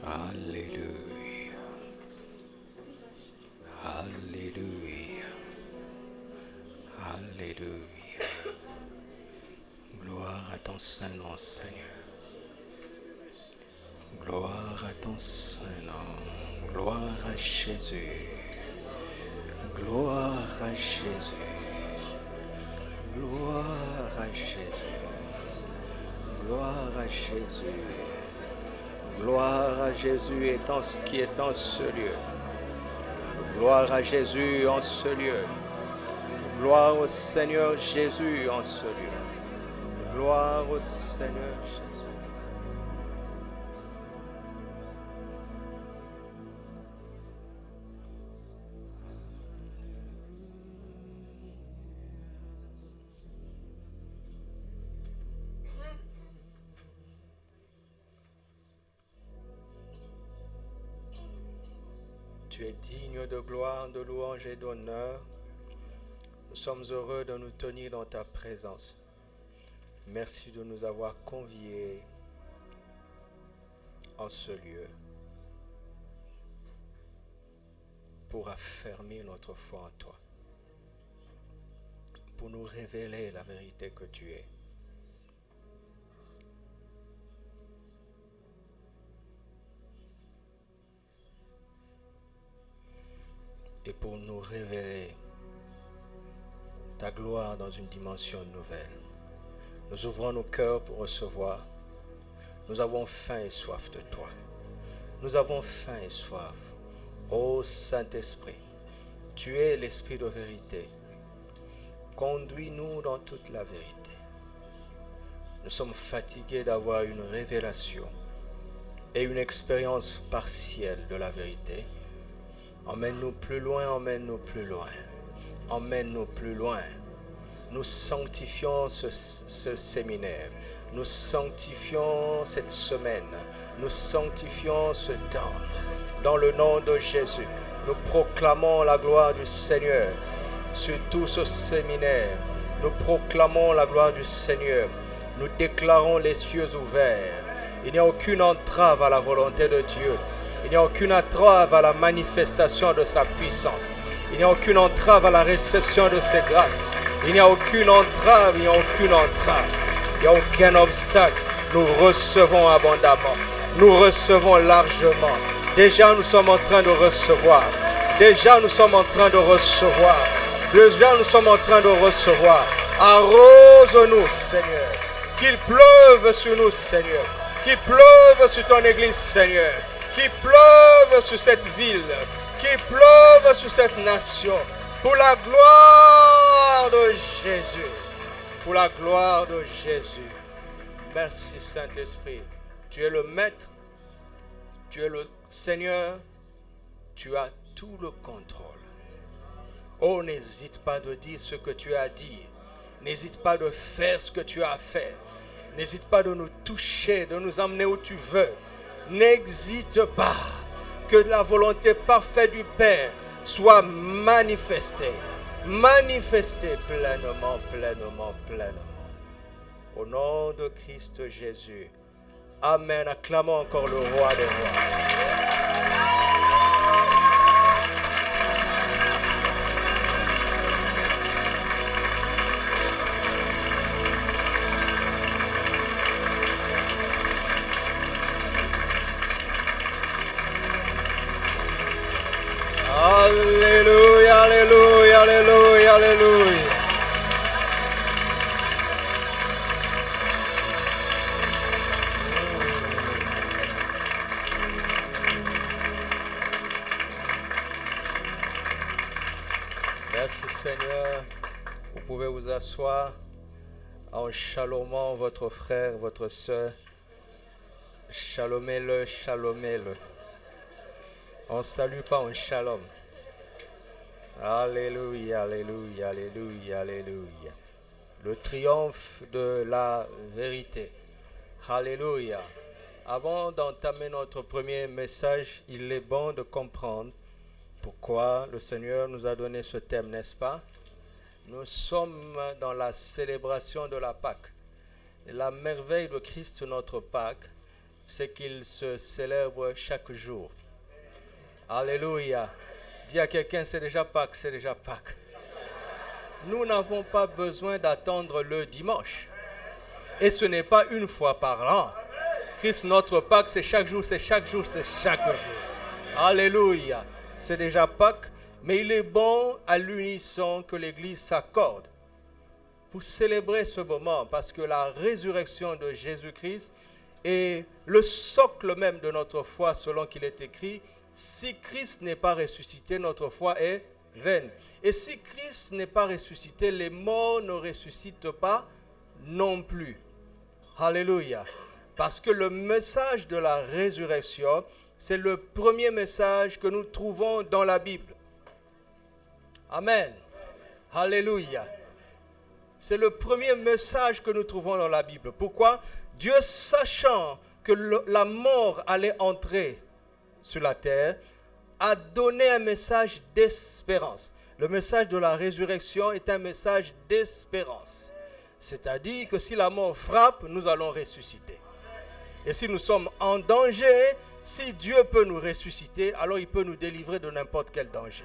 Alléluia. Alléluia. Alléluia. Gloire à ton Saint-Nom, Seigneur. Gloire à ton Saint-Nom. Gloire à Jésus. Gloire à Jésus. Gloire à Jésus. Gloire à Jésus. Gloire à Jésus qui est en ce lieu. Gloire à Jésus en ce lieu. Gloire au Seigneur Jésus en ce lieu. Gloire au Seigneur Jésus. Tu es digne de gloire, de louange et d'honneur. Nous sommes heureux de nous tenir dans ta présence. Merci de nous avoir conviés en ce lieu pour affermir notre foi en toi, pour nous révéler la vérité que tu es. Et pour nous révéler ta gloire dans une dimension nouvelle. Nous ouvrons nos cœurs pour recevoir. Nous avons faim et soif de toi. Nous avons faim et soif. Ô Saint-Esprit, tu es l'Esprit de vérité. Conduis-nous dans toute la vérité. Nous sommes fatigués d'avoir une révélation et une expérience partielle de la vérité. Emmène-nous plus loin, emmène-nous plus loin. Emmène-nous plus loin. Nous sanctifions ce séminaire. Nous sanctifions cette semaine. Nous sanctifions ce temps. Dans le nom de Jésus, nous proclamons la gloire du Seigneur sur tout ce séminaire. Nous proclamons la gloire du Seigneur. Nous déclarons les cieux ouverts. Il n'y a aucune entrave à la volonté de Dieu. Il n'y a aucune entrave à la manifestation de sa puissance. Il n'y a aucune entrave à la réception de ses grâces. Il n'y a aucune entrave, il n'y a aucune entrave. Il n'y a aucun obstacle. Nous recevons abondamment. Nous recevons largement. Déjà, nous sommes en train de recevoir. Déjà, nous sommes en train de recevoir. Déjà, nous sommes en train de recevoir. Arrose-nous, Seigneur. Qu'il pleuve sur nous, Seigneur. Qu'il pleuve sur ton Église, Seigneur. Qu'il pleuve sur cette ville. Qu'il pleuve sur cette nation. Pour la gloire de Jésus. Pour la gloire de Jésus. Merci, Saint-Esprit. Tu es le Maître. Tu es le Seigneur. Tu as tout le contrôle. Oh, n'hésite pas de dire ce que tu as dit. N'hésite pas de faire ce que tu as fait. N'hésite pas de nous toucher, de nous emmener où tu veux. N'hésite pas que la volonté parfaite du Père soit manifestée. Manifestée pleinement, pleinement, pleinement. Au nom de Christ Jésus. Amen. Acclamons encore le roi des rois. Alléluia, alléluia, alléluia, alléluia. Merci Seigneur. Vous pouvez vous asseoir en shalomant votre frère, votre soeur. Shalomez-le, shalomez-le. On ne salue pas en shalom. Alléluia, alléluia, alléluia, alléluia. Le triomphe de la vérité. Alléluia. Avant d'entamer notre premier message, il est bon de comprendre pourquoi le Seigneur nous a donné ce thème, n'est-ce pas? Nous sommes dans la célébration de la Pâque. La merveille de Christ, notre Pâque, c'est qu'il se célèbre chaque jour. Alléluia. Dis à quelqu'un, c'est déjà Pâques, c'est déjà Pâques. Nous n'avons pas besoin d'attendre le dimanche. Et ce n'est pas une fois par an. Christ, notre Pâques, c'est chaque jour, c'est chaque jour, c'est chaque jour. Alléluia. C'est déjà Pâques, mais il est bon à l'unisson que l'Église s'accorde pour célébrer ce moment, parce que la résurrection de Jésus-Christ est le socle même de notre foi, selon qu'il est écrit, si Christ n'est pas ressuscité, notre foi est vaine. Et si Christ n'est pas ressuscité, les morts ne ressuscitent pas non plus. Alléluia. Parce que le message de la résurrection, c'est le premier message que nous trouvons dans la Bible. Amen. Alléluia. C'est le premier message que nous trouvons dans la Bible. Pourquoi? Dieu, sachant que la mort allait entrer sur la terre, a donné un message d'espérance. Le message de la résurrection est un message d'espérance. C'est-à-dire que si la mort frappe, nous allons ressusciter. Et si nous sommes en danger, si Dieu peut nous ressusciter, alors il peut nous délivrer de n'importe quel danger.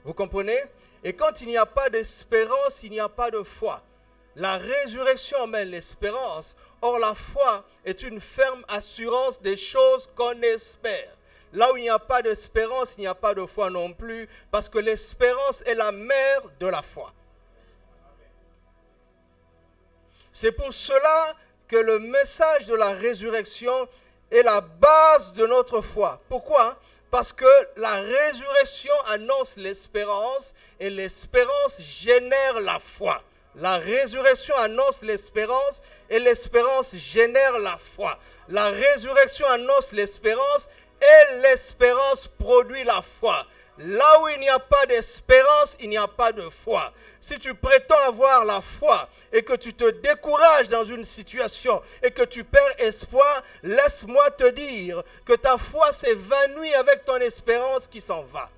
Vous comprenez? Et quand il n'y a pas d'espérance, il n'y a pas de foi. La résurrection amène l'espérance. Or, la foi est une ferme assurance des choses qu'on espère. Là où il n'y a pas d'espérance, il n'y a pas de foi non plus, parce que l'espérance est la mère de la foi. C'est pour cela que le message de la résurrection est la base de notre foi. Pourquoi? Parce que la résurrection annonce l'espérance et l'espérance génère la foi. La résurrection annonce l'espérance et l'espérance génère la foi. La résurrection annonce l'espérance et l'espérance produit la foi. Là où il n'y a pas d'espérance, il n'y a pas de foi. Si tu prétends avoir la foi et que tu te décourages dans une situation et que tu perds espoir, laisse-moi te dire que ta foi s'évanouit avec ton espérance qui s'en va.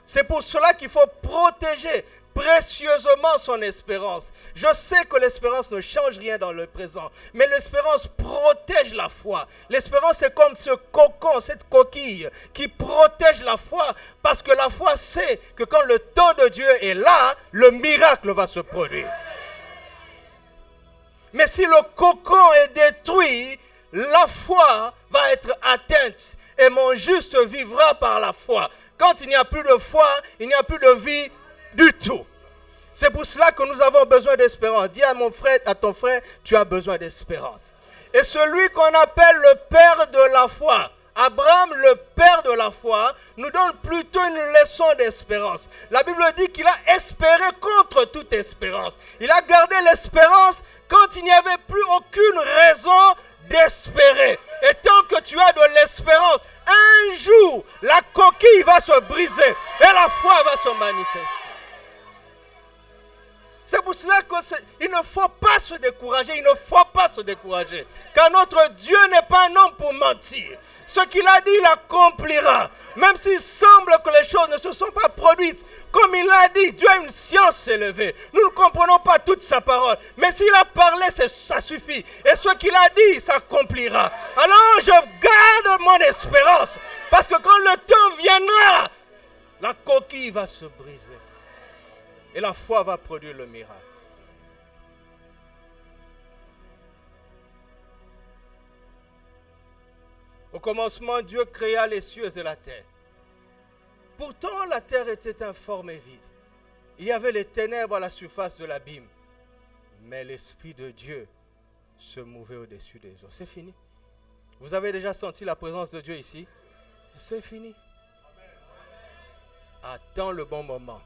C'est pour cela qu'il faut protéger précieusement son espérance. Je sais que l'espérance ne change rien dans le présent, mais l'espérance protège la foi. L'espérance est comme ce cocon, cette coquille qui protège la foi, parce que la foi sait que quand le temps de Dieu est là, le miracle va se produire. Mais si le cocon est détruit, la foi va être atteinte et mon juste vivra par la foi. Quand il n'y a plus de foi, il n'y a plus de vie du tout. C'est pour cela que nous avons besoin d'espérance. Dis à mon frère, à ton frère, tu as besoin d'espérance. Et celui qu'on appelle le père de la foi, Abraham, le père de la foi, nous donne plutôt une leçon d'espérance. La Bible dit qu'il a espéré contre toute espérance. Il a gardé l'espérance quand il n'y avait plus aucune raison d'espérer. Et tant que tu as de l'espérance, un jour, la coquille va se briser et la foi va se manifester. C'est pour cela qu'il ne faut pas se décourager, il ne faut pas se décourager. Car notre Dieu n'est pas un homme pour mentir. Ce qu'il a dit, il accomplira. Même s'il semble que les choses ne se sont pas produites, comme il l'a dit, Dieu a une science élevée. Nous ne comprenons pas toute sa parole. Mais s'il a parlé, ça suffit. Et ce qu'il a dit, s'accomplira. Alors je garde mon espérance. Parce que quand le temps viendra, la coquille va se briser. Et la foi va produire le miracle. Au commencement, Dieu créa les cieux et la terre. Pourtant, la terre était informe et vide. Il y avait les ténèbres à la surface de l'abîme. Mais l'Esprit de Dieu se mouvait au-dessus des eaux. C'est fini. Vous avez déjà senti la présence de Dieu ici? C'est fini. Attends le bon moment.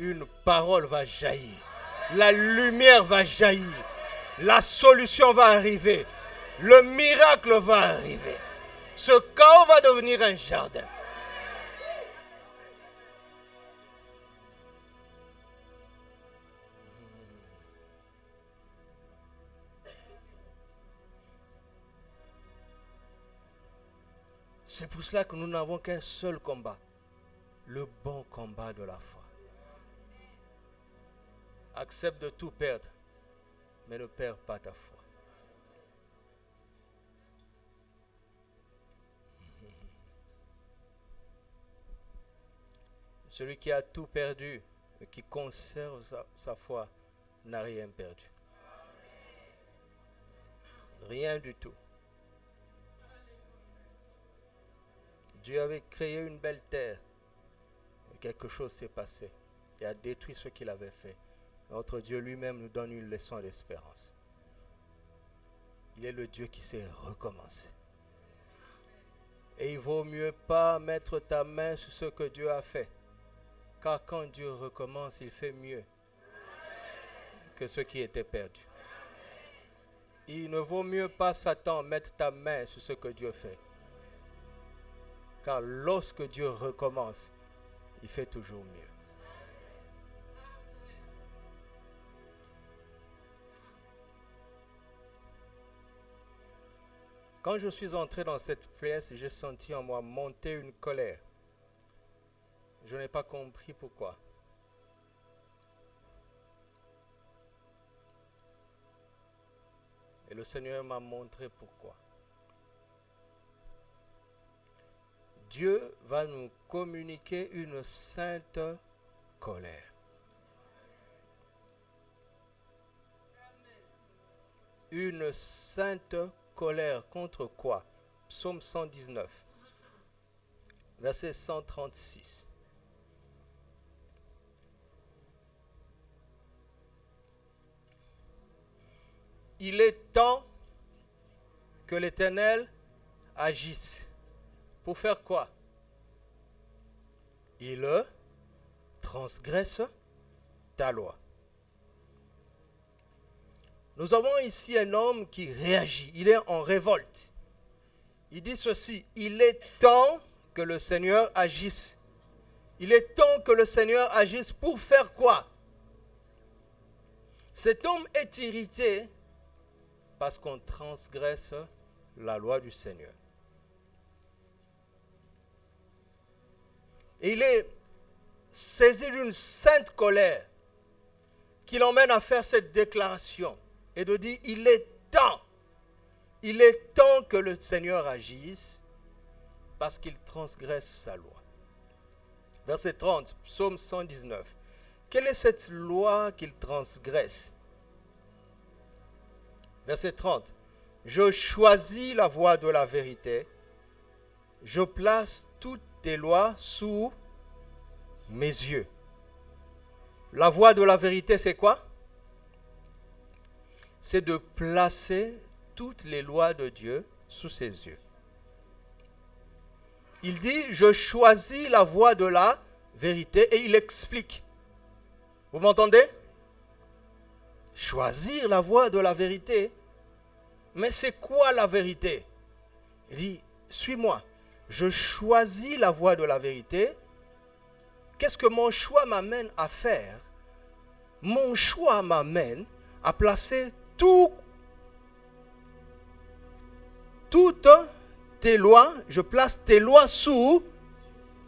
Une parole va jaillir. La lumière va jaillir. La solution va arriver. Le miracle va arriver. Ce chaos va devenir un jardin. C'est pour cela que nous n'avons qu'un seul combat. Le bon combat de la foi. Accepte de tout perdre, mais ne perds pas ta foi. Celui qui a tout perdu et qui conserve sa foi n'a rien perdu. Rien du tout. Dieu avait créé une belle terre. Et quelque chose s'est passé. Il a détruit ce qu'il avait fait. Notre Dieu lui-même nous donne une leçon d'espérance. Il est le Dieu qui sait recommencer. Et il vaut mieux pas mettre ta main sur ce que Dieu a fait. Car quand Dieu recommence, il fait mieux que ce qui était perdu. Il ne vaut mieux pas, Satan, mettre ta main sur ce que Dieu fait. Car lorsque Dieu recommence, il fait toujours mieux. Quand je suis entré dans cette pièce, j'ai senti en moi monter une colère. Je n'ai pas compris pourquoi. Et le Seigneur m'a montré pourquoi. Dieu va nous communiquer une sainte colère. Une sainte colère contre quoi? Psaume 119, verset 136. Il est temps que l'Éternel agisse. Pour faire quoi? Il transgresse ta loi. Nous avons ici un homme qui réagit. Il est en révolte. Il dit ceci: il est temps que le Seigneur agisse. Il est temps que le Seigneur agisse pour faire quoi? Cet homme est irrité parce qu'on transgresse la loi du Seigneur. Et il est saisi d'une sainte colère qui l'emmène à faire cette déclaration et de dire: il est temps que le Seigneur agisse parce qu'il transgresse sa loi. Verset 30, psaume 119. Quelle est cette loi qu'il transgresse? Verset 30. Je choisis la voie de la vérité. Je place toutes tes lois sous mes yeux. La voie de la vérité, c'est quoi? C'est de placer toutes les lois de Dieu sous ses yeux. Il dit: je choisis la voie de la vérité, et il explique. Vous m'entendez? Choisir la voie de la vérité. Mais c'est quoi la vérité? Il dit: suis-moi. Je choisis la voie de la vérité. Qu'est-ce que mon choix m'amène à faire? Mon choix m'amène à placer toutes tes lois, je place tes lois sous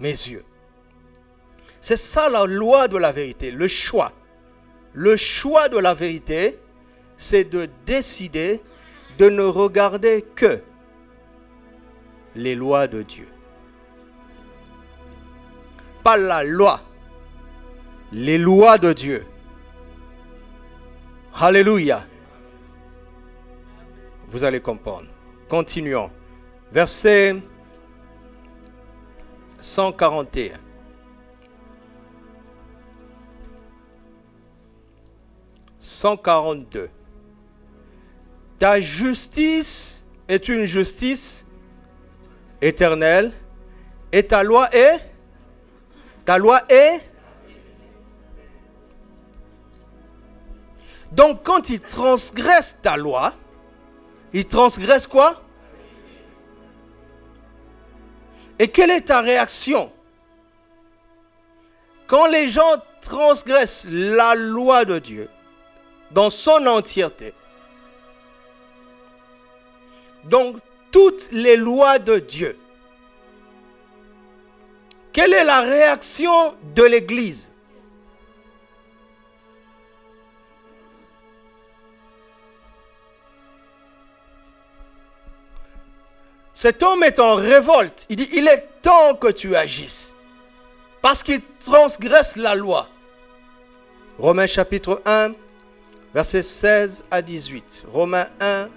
mes yeux. C'est ça la loi de la vérité, le choix. Le choix de la vérité, c'est de décider de ne regarder que les lois de Dieu. Pas la loi, les lois de Dieu. Alléluia. Vous allez comprendre. Continuons. Verset 141. « 142. Ta justice est une justice éternelle, et ta loi est. Donc quand il transgresse ta loi, il transgresse quoi? Et quelle est ta réaction? Quand les gens transgressent la loi de Dieu dans son entièreté, donc toutes les lois de Dieu, quelle est la réaction de l'Église? Cet homme est en révolte. Il dit: il est temps que tu agisses. parce qu'ils transgressent la loi. Romains chapitre 1, versets 16 à 18. Romains 1.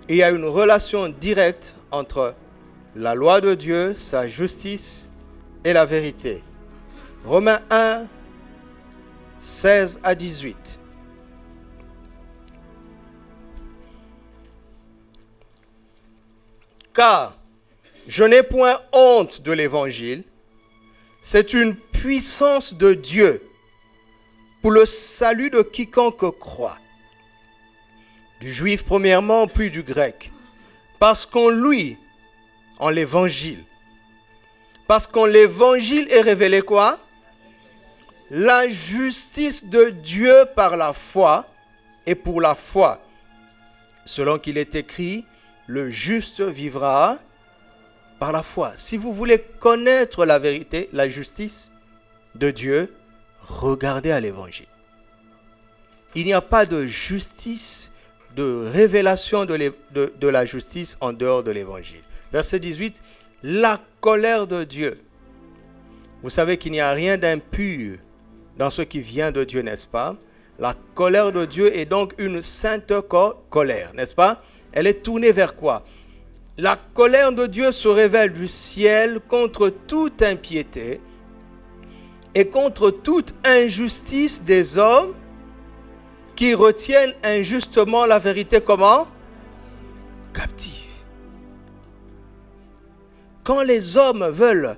Il y a une relation directe entre la loi de Dieu, sa justice et la vérité. Romains 1, 16 à 18. Car je n'ai point honte de l'évangile, c'est une puissance de Dieu pour le salut de quiconque croit. Du juif premièrement, puis du grec. Parce qu'en lui, en l'évangile, parce qu'en l'évangile est révélé quoi? La justice de Dieu par la foi et pour la foi. Selon qu'il est écrit, le juste vivra par la foi. Si vous voulez connaître la vérité, la justice de Dieu, regardez à l'évangile. Il n'y a pas de justice, de révélation de la justice en dehors de l'évangile. Verset 18, la colère de Dieu. Vous savez qu'il n'y a rien d'impur dans ce qui vient de Dieu, n'est-ce pas? La colère de Dieu est donc une sainte colère, n'est-ce pas? Elle est tournée vers quoi? La colère de Dieu se révèle du ciel contre toute impiété et contre toute injustice des hommes qui retiennent injustement la vérité comment? Captive. Quand les hommes veulent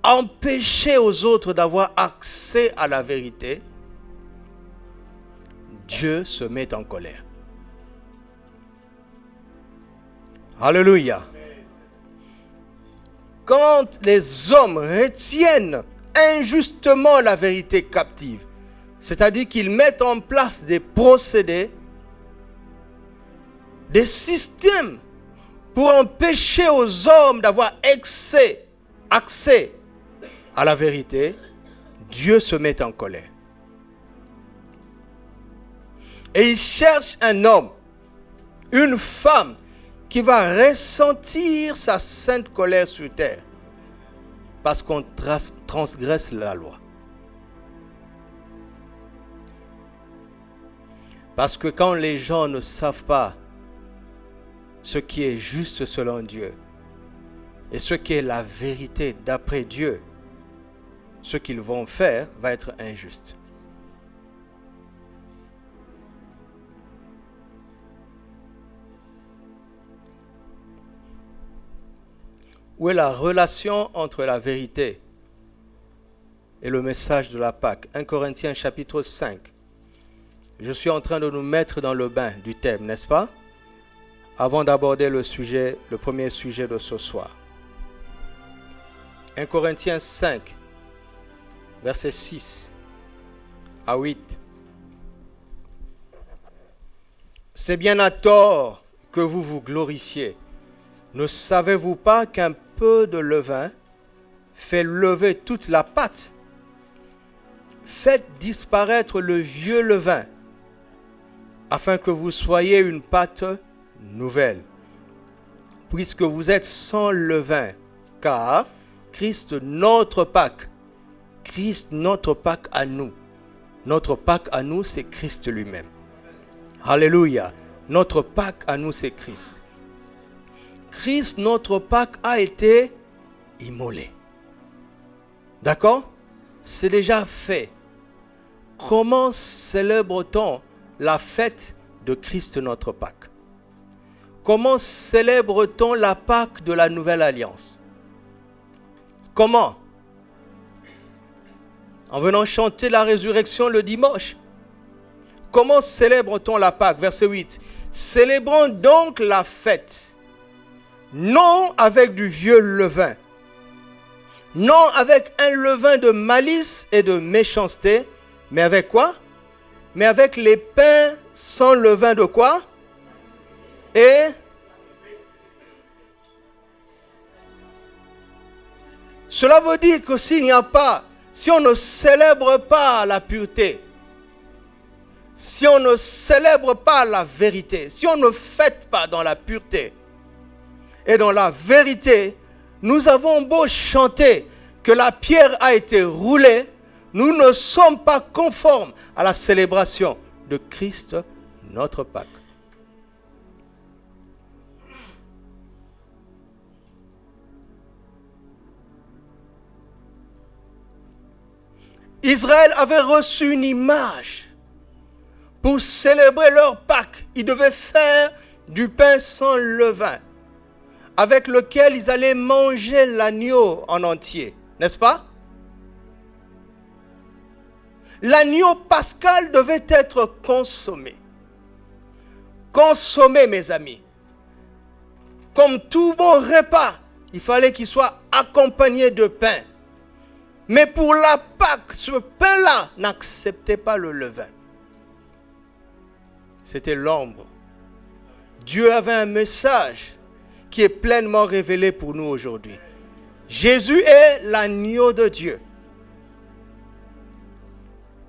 empêcher aux autres d'avoir accès à la vérité, Dieu se met en colère. Alléluia. Quand les hommes retiennent injustement la vérité captive, c'est-à-dire qu'ils mettent en place des procédés, des systèmes pour empêcher aux hommes d'avoir accès à la vérité, Dieu se met en colère. Et il cherche un homme, une femme, qui va ressentir sa sainte colère sur terre parce qu'on transgresse la loi. Parce que quand les gens ne savent pas ce qui est juste selon Dieu et ce qui est la vérité d'après Dieu, ce qu'ils vont faire va être injuste. Où est la relation entre la vérité et le message de la Pâque? 1 Corinthiens chapitre 5. Je suis en train de nous mettre dans le bain du thème, n'est-ce pas? Avant d'aborder le premier sujet de ce soir. 1 Corinthiens 5, versets 6 à 8. C'est bien à tort que vous vous glorifiez. Ne savez-vous pas qu'un peu de levain fait lever toute la pâte? Faites disparaître le vieux levain, afin que vous soyez une pâte nouvelle, puisque vous êtes sans levain, car Christ notre Pâque à nous. Notre Pâque à nous, c'est Christ lui-même. Alléluia. Notre Pâque à nous, c'est Christ. Christ, notre Pâque, a été immolé. D'accord? C'est déjà fait. Comment célèbre-t-on la fête de Christ, notre Pâque? Comment célèbre-t-on la Pâque de la Nouvelle Alliance? Comment? En venant chanter la résurrection le dimanche. Comment célèbre-t-on la Pâque? Verset 8. Célébrons donc la fête, non avec du vieux levain, non avec un levain de malice et de méchanceté, mais avec quoi? Mais avec les pains sans levain de quoi? Et cela veut dire que si on ne célèbre pas la pureté, si on ne célèbre pas la vérité, si on ne fête pas dans la pureté, et dans la vérité, nous avons beau chanter que la pierre a été roulée, nous ne sommes pas conformes à la célébration de Christ, notre Pâques. Israël avait reçu une image pour célébrer leur Pâques. Ils devaient faire du pain sans levain, avec lequel ils allaient manger l'agneau en entier, n'est-ce pas? L'agneau pascal devait être consommé. Consommé, mes amis. Comme tout bon repas, il fallait qu'il soit accompagné de pain. Mais pour la Pâque, ce pain-là n'acceptait pas le levain. C'était l'ombre. Dieu avait un message qui est pleinement révélé pour nous aujourd'hui. Jésus est l'agneau de Dieu.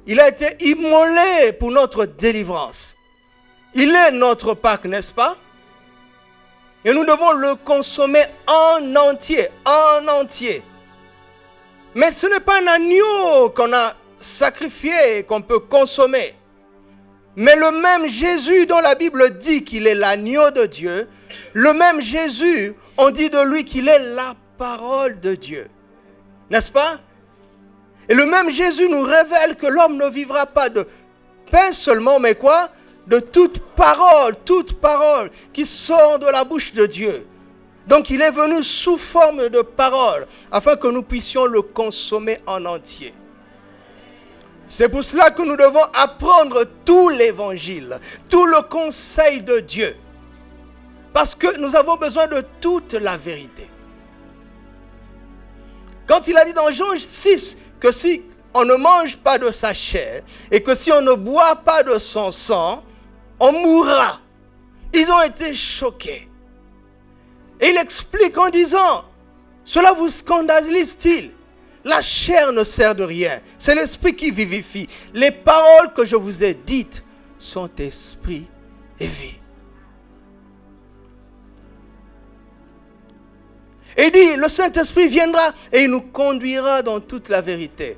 Il a été immolé pour notre délivrance. Il est notre Pâque, n'est-ce pas? Et nous devons le consommer en entier, en entier. Mais ce n'est pas un agneau qu'on a sacrifié, qu'on peut consommer. Mais le même Jésus dont la Bible dit qu'il est l'agneau de Dieu, le même Jésus, on dit de lui qu'il est la parole de Dieu. N'est-ce pas? Et le même Jésus nous révèle que l'homme ne vivra pas de pain seulement, mais quoi? De toute parole qui sort de la bouche de Dieu. Donc il est venu sous forme de parole, afin que nous puissions le consommer en entier. C'est pour cela que nous devons apprendre tout l'évangile, tout le conseil de Dieu. Parce que nous avons besoin de toute la vérité. Quand il a dit dans Jean 6 que si on ne mange pas de sa chair et que si on ne boit pas de son sang, on mourra. Ils ont été choqués. Et il explique en disant, cela vous scandalise-t-il? La chair ne sert de rien. C'est l'esprit qui vivifie. Les paroles que je vous ai dites sont esprit et vie. Et il dit, le Saint-Esprit viendra et il nous conduira dans toute la vérité.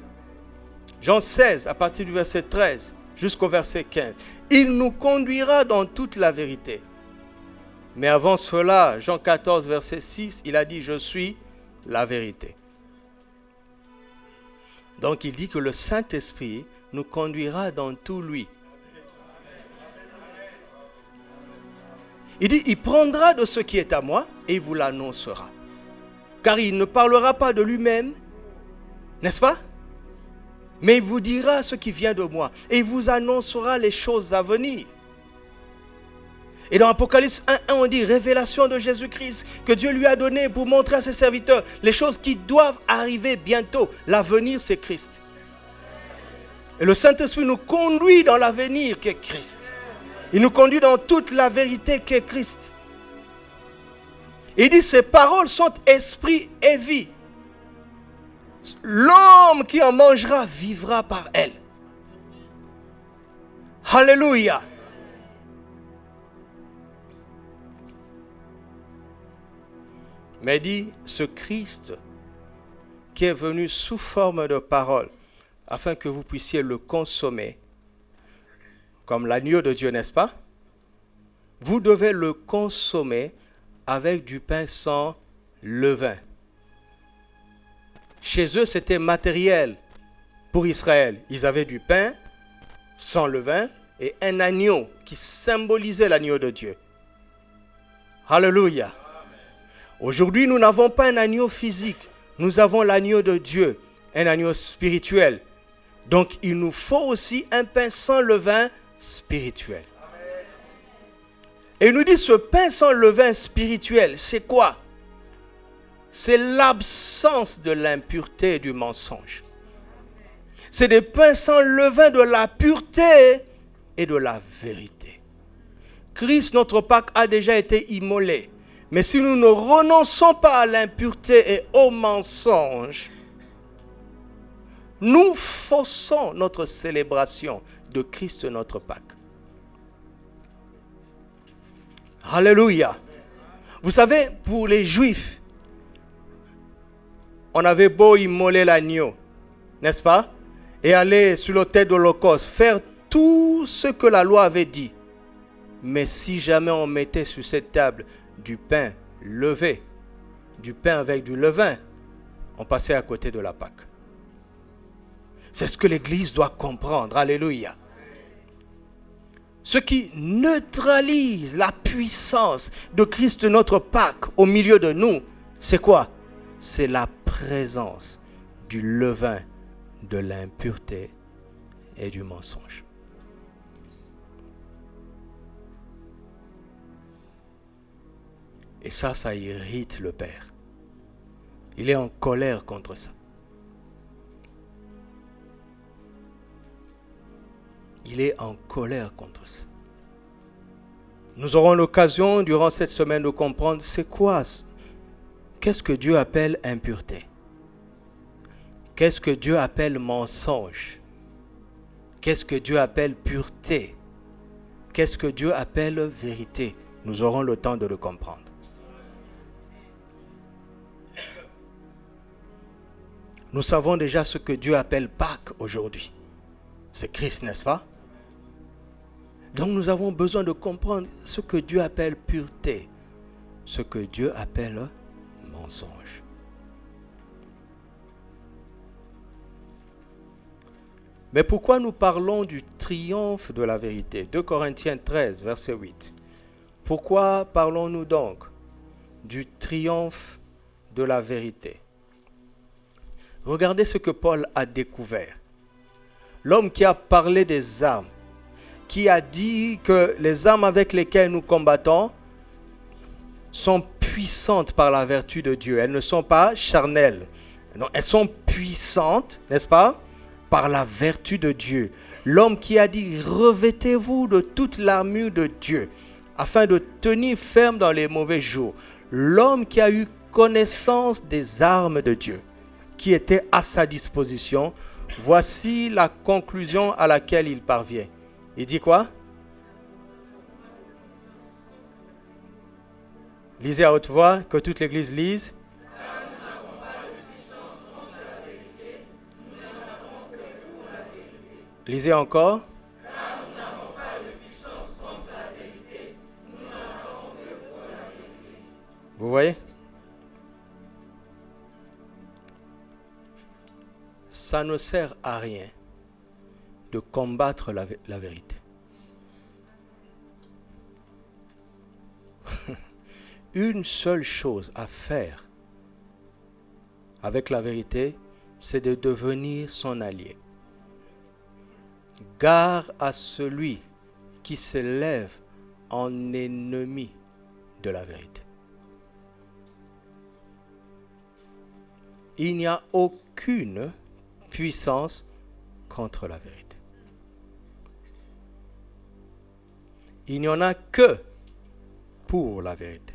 Jean 16, à partir du verset 13 jusqu'au verset 15. Il nous conduira dans toute la vérité. Mais avant cela, Jean 14, verset 6, il a dit, je suis la vérité. Donc il dit que le Saint-Esprit nous conduira dans tout lui. Il dit, il prendra de ce qui est à moi et il vous l'annoncera. Car il ne parlera pas de lui-même, n'est-ce pas? Mais il vous dira ce qui vient de moi et il vous annoncera les choses à venir. Et dans Apocalypse 1, on dit révélation de Jésus-Christ que Dieu lui a donné pour montrer à ses serviteurs les choses qui doivent arriver bientôt. L'avenir, c'est Christ. Et le Saint-Esprit nous conduit dans l'avenir qu'est Christ. Il nous conduit dans toute la vérité qu'est Christ. Il dit ces paroles sont esprit et vie. L'homme qui en mangera vivra par elles. Alléluia. Mais dit, ce Christ qui est venu sous forme de parole, afin que vous puissiez le consommer, comme l'agneau de Dieu, n'est-ce pas? Vous devez le consommer avec du pain sans levain. Chez eux, c'était matériel pour Israël. Ils avaient du pain sans levain et un agneau qui symbolisait l'agneau de Dieu. Alléluia. Aujourd'hui, nous n'avons pas un agneau physique. Nous avons l'agneau de Dieu, un agneau spirituel. Donc, il nous faut aussi un pain sans levain spirituel. Et il nous dit, ce pain sans levain spirituel, c'est quoi? C'est l'absence de l'impureté et du mensonge. C'est des pains sans levain de la pureté et de la vérité. Christ, notre Pâques, a déjà été immolé. Mais si nous ne renonçons pas à l'impureté et au mensonge, nous faussons notre célébration de Christ, notre Pâques. Alléluia. Vous savez, pour les Juifs, on avait beau immoler l'agneau, n'est-ce pas? Et aller sur l'autel de l'Holocauste, faire tout ce que la loi avait dit. Mais si jamais on mettait sur cette table du pain levé, du pain avec du levain, on passait à côté de la Pâque. C'est ce que l'Église doit comprendre. Alléluia. Ce qui neutralise la puissance de Christ notre Pâque au milieu de nous, c'est quoi? C'est la présence du levain, de l'impureté et du mensonge. Et ça irrite le Père. Il est en colère contre ça. Il est en colère contre ça. Nous aurons l'occasion durant cette semaine de comprendre c'est quoi, qu'est-ce que Dieu appelle impureté? Qu'est-ce que Dieu appelle mensonge? Qu'est-ce que Dieu appelle pureté? Qu'est-ce que Dieu appelle vérité? Nous aurons le temps de le comprendre. Nous savons déjà ce que Dieu appelle Pâques aujourd'hui. C'est Christ, n'est-ce pas? Donc nous avons besoin de comprendre ce que Dieu appelle pureté, ce que Dieu appelle mensonge. Mais pourquoi nous parlons du triomphe de la vérité? 2 Corinthiens 13, verset 8. Pourquoi parlons-nous donc du triomphe de la vérité? Regardez ce que Paul a découvert. L'homme qui a parlé des armes, qui a dit que les armes avec lesquelles nous combattons sont puissantes par la vertu de Dieu. Elles ne sont pas charnelles. Non, elles sont puissantes, n'est-ce pas, par la vertu de Dieu. L'homme qui a dit « Revêtez-vous de toute l'armure de Dieu, afin de tenir ferme dans les mauvais jours. » L'homme qui a eu connaissance des armes de Dieu, qui étaient à sa disposition, voici la conclusion à laquelle il parvient. Il dit quoi? Lisez à haute voix, que toute l'Église lise. Lisez encore. Vous voyez? Ça ne sert à rien de combattre la vérité. Une seule chose à faire avec la vérité, c'est de devenir son allié. Gare à celui qui s'élève en ennemi de la vérité. Il n'y a aucune puissance contre la vérité. Il n'y en a que pour la vérité.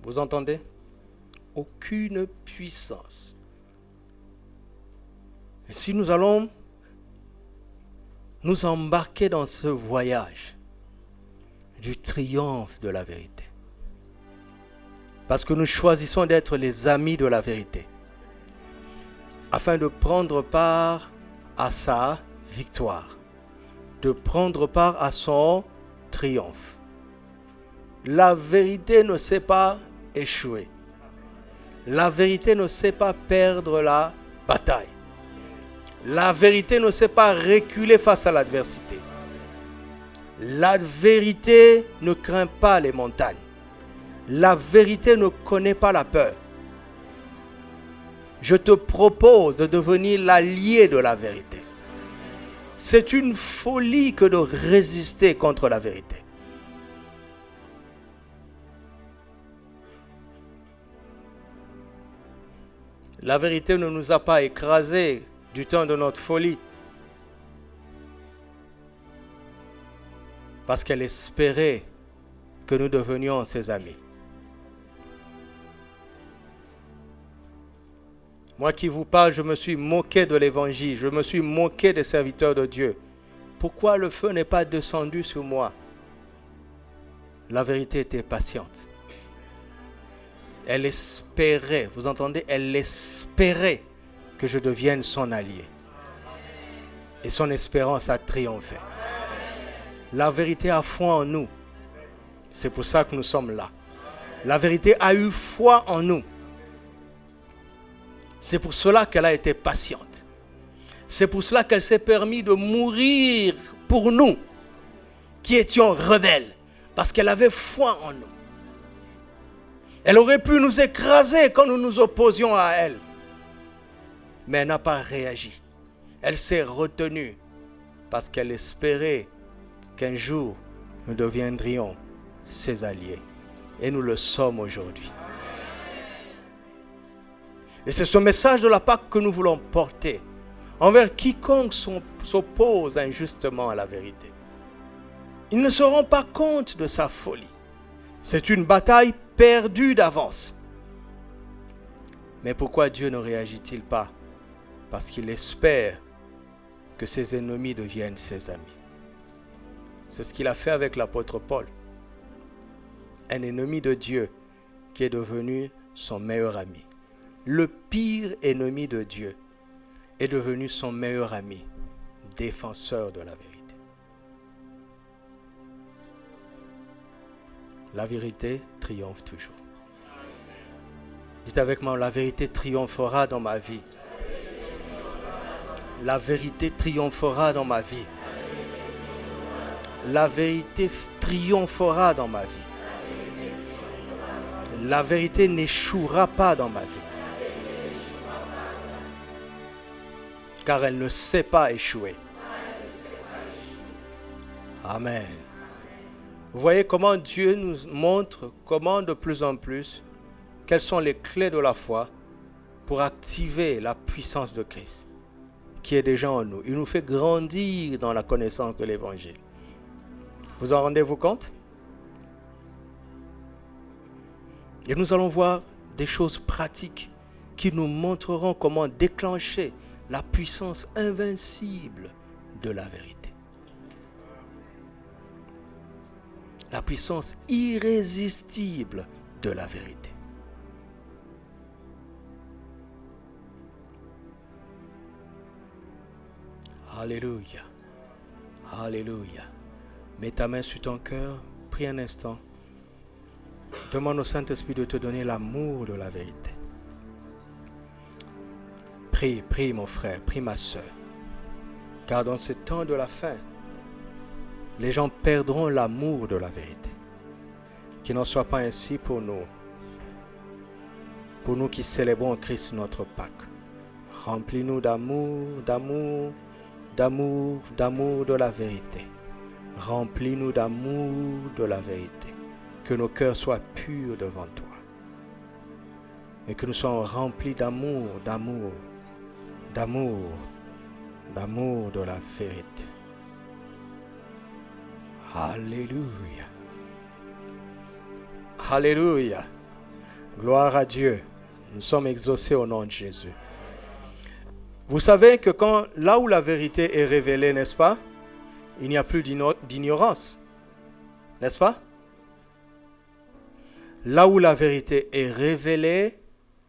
Vous entendez? Aucune puissance. Et si nous allons nous embarquer dans ce voyage du triomphe de la vérité, parce que nous choisissons d'être les amis de la vérité, afin de prendre part à sa victoire, de prendre part à son triomphe. La vérité ne sait pas échouer. La vérité ne sait pas perdre la bataille. La vérité ne sait pas reculer face à l'adversité. La vérité ne craint pas les montagnes. La vérité ne connaît pas la peur. Je te propose de devenir l'allié de la vérité. C'est une folie que de résister contre la vérité. La vérité ne nous a pas écrasés du temps de notre folie, parce qu'elle espérait que nous devenions ses amis. Moi qui vous parle, je me suis moqué de l'évangile, je me suis moqué des serviteurs de Dieu. Pourquoi le feu n'est pas descendu sur moi? La vérité était patiente. Elle espérait, vous entendez, elle espérait que je devienne son allié. Et son espérance a triomphé. La vérité a foi en nous. C'est pour ça que nous sommes là. La vérité a eu foi en nous. C'est pour cela qu'elle a été patiente. C'est pour cela qu'elle s'est permis de mourir pour nous, qui étions rebelles, parce qu'elle avait foi en nous. Elle aurait pu nous écraser quand nous nous opposions à elle. Mais elle n'a pas réagi. Elle s'est retenue parce qu'elle espérait qu'un jour, nous deviendrions ses alliés. Et nous le sommes aujourd'hui. Et c'est ce message de la Pâque que nous voulons porter envers quiconque s'oppose injustement à la vérité. Ils ne se rendent pas compte de sa folie. C'est une bataille perdue d'avance. Mais pourquoi Dieu ne réagit-il pas? Parce qu'il espère que ses ennemis deviennent ses amis. C'est ce qu'il a fait avec l'apôtre Paul. Un ennemi de Dieu qui est devenu son meilleur ami. Le pire ennemi de Dieu est devenu son meilleur ami, défenseur de la vérité. La vérité triomphe toujours. Dites avec moi, la vérité triomphera dans ma vie. La vérité triomphera dans ma vie. La vérité triomphera dans ma vie. La vérité n'échouera pas dans ma vie. Car elle ne sait pas échouer. Amen. Vous voyez comment Dieu nous montre comment de plus en plus, quelles sont les clés de la foi pour activer la puissance de Christ qui est déjà en nous. Il nous fait grandir dans la connaissance de l'Évangile. Vous en rendez-vous compte? Et nous allons voir des choses pratiques qui nous montreront comment déclencher la puissance invincible de la vérité. La puissance irrésistible de la vérité. Alléluia. Alléluia. Mets ta main sur ton cœur, prie un instant. Demande au Saint-Esprit de te donner l'amour de la vérité. Prie, prie mon frère, prie ma soeur. Car dans ce temps de la fin, les gens perdront l'amour de la vérité. Qu'il n'en soit pas ainsi pour nous qui célébrons Christ notre Pâque. Remplis-nous d'amour, d'amour, d'amour, d'amour de la vérité. Remplis-nous d'amour de la vérité. Que nos cœurs soient purs devant toi. Et que nous soyons remplis d'amour, d'amour, d'amour, d'amour de la vérité. Alléluia. Alléluia. Gloire à Dieu. Nous sommes exaucés au nom de Jésus. Vous savez que là où la vérité est révélée, n'est-ce pas? Il n'y a plus d'ignorance. N'est-ce pas? Là où la vérité est révélée,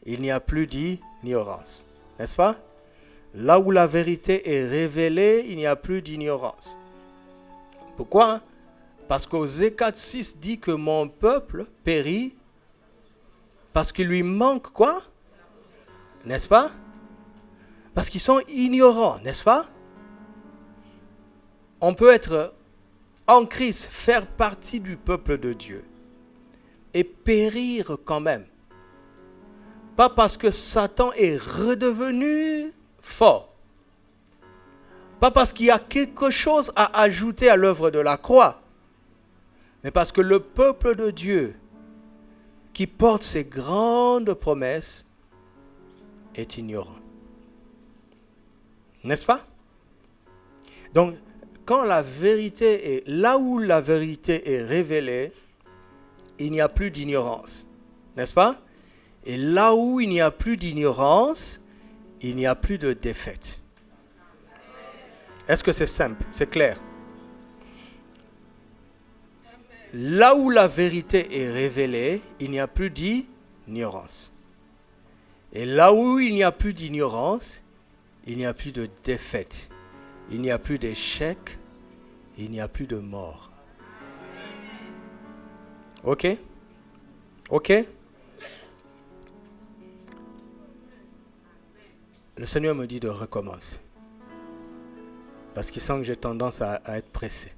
il n'y a plus d'ignorance. N'est-ce pas? Là où la vérité est révélée, il n'y a plus d'ignorance. Pourquoi? Parce qu'Osée 4:6 dit que mon peuple périt parce qu'il lui manque quoi? N'est-ce pas? Parce qu'ils sont ignorants, n'est-ce pas? On peut être en Christ, faire partie du peuple de Dieu et périr quand même. Pas parce que Satan est redevenu fort. Pas parce qu'il y a quelque chose à ajouter à l'œuvre de la croix. Mais parce que le peuple de Dieu qui porte ces grandes promesses est ignorant. N'est-ce pas? Donc, quand la vérité est là où la vérité est révélée, il n'y a plus d'ignorance. N'est-ce pas? Et là où il n'y a plus d'ignorance, il n'y a plus de défaite. Est-ce que c'est simple? C'est clair? Là où la vérité est révélée, il n'y a plus d'ignorance. Et là où il n'y a plus d'ignorance, il n'y a plus de défaite. Il n'y a plus d'échec. Il n'y a plus de mort. Ok? Ok? Le Seigneur me dit de recommencer. Parce qu'il sent que j'ai tendance à être pressé.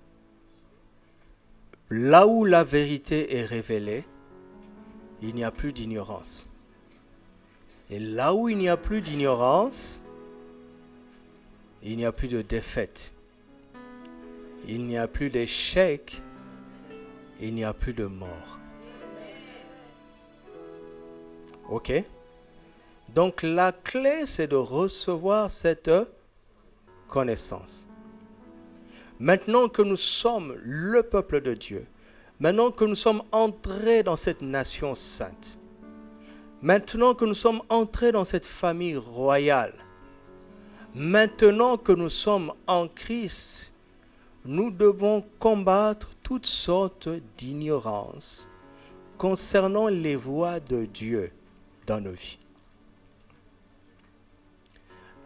Là où la vérité est révélée, il n'y a plus d'ignorance. Et là où il n'y a plus d'ignorance, il n'y a plus de défaite. Il n'y a plus d'échec. Il n'y a plus de mort. Ok? Donc la clé, c'est de recevoir cette connaissance. Maintenant que nous sommes le peuple de Dieu, maintenant que nous sommes entrés dans cette nation sainte, maintenant que nous sommes entrés dans cette famille royale, maintenant que nous sommes en Christ, nous devons combattre toutes sortes d'ignorances concernant les voies de Dieu dans nos vies.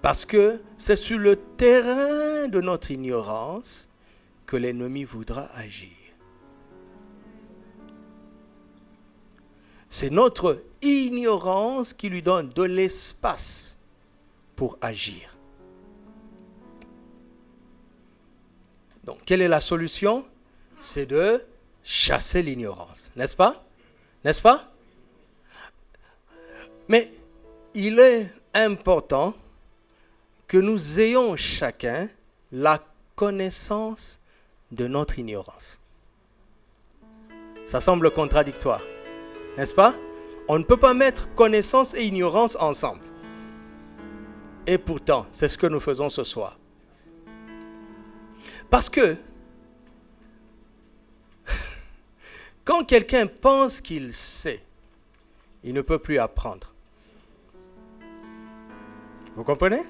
Parce que c'est sur le terrain de notre ignorance que l'ennemi voudra agir. C'est notre ignorance qui lui donne de l'espace pour agir. Donc, quelle est la solution? C'est de chasser l'ignorance, n'est-ce pas? N'est-ce pas? Mais il est important que nous ayons chacun la connaissance de notre ignorance. Ça semble contradictoire, n'est-ce pas? On ne peut pas mettre connaissance et ignorance ensemble. Et pourtant, c'est ce que nous faisons ce soir. Parce que quand quelqu'un pense qu'il sait, il ne peut plus apprendre. Vous comprenez?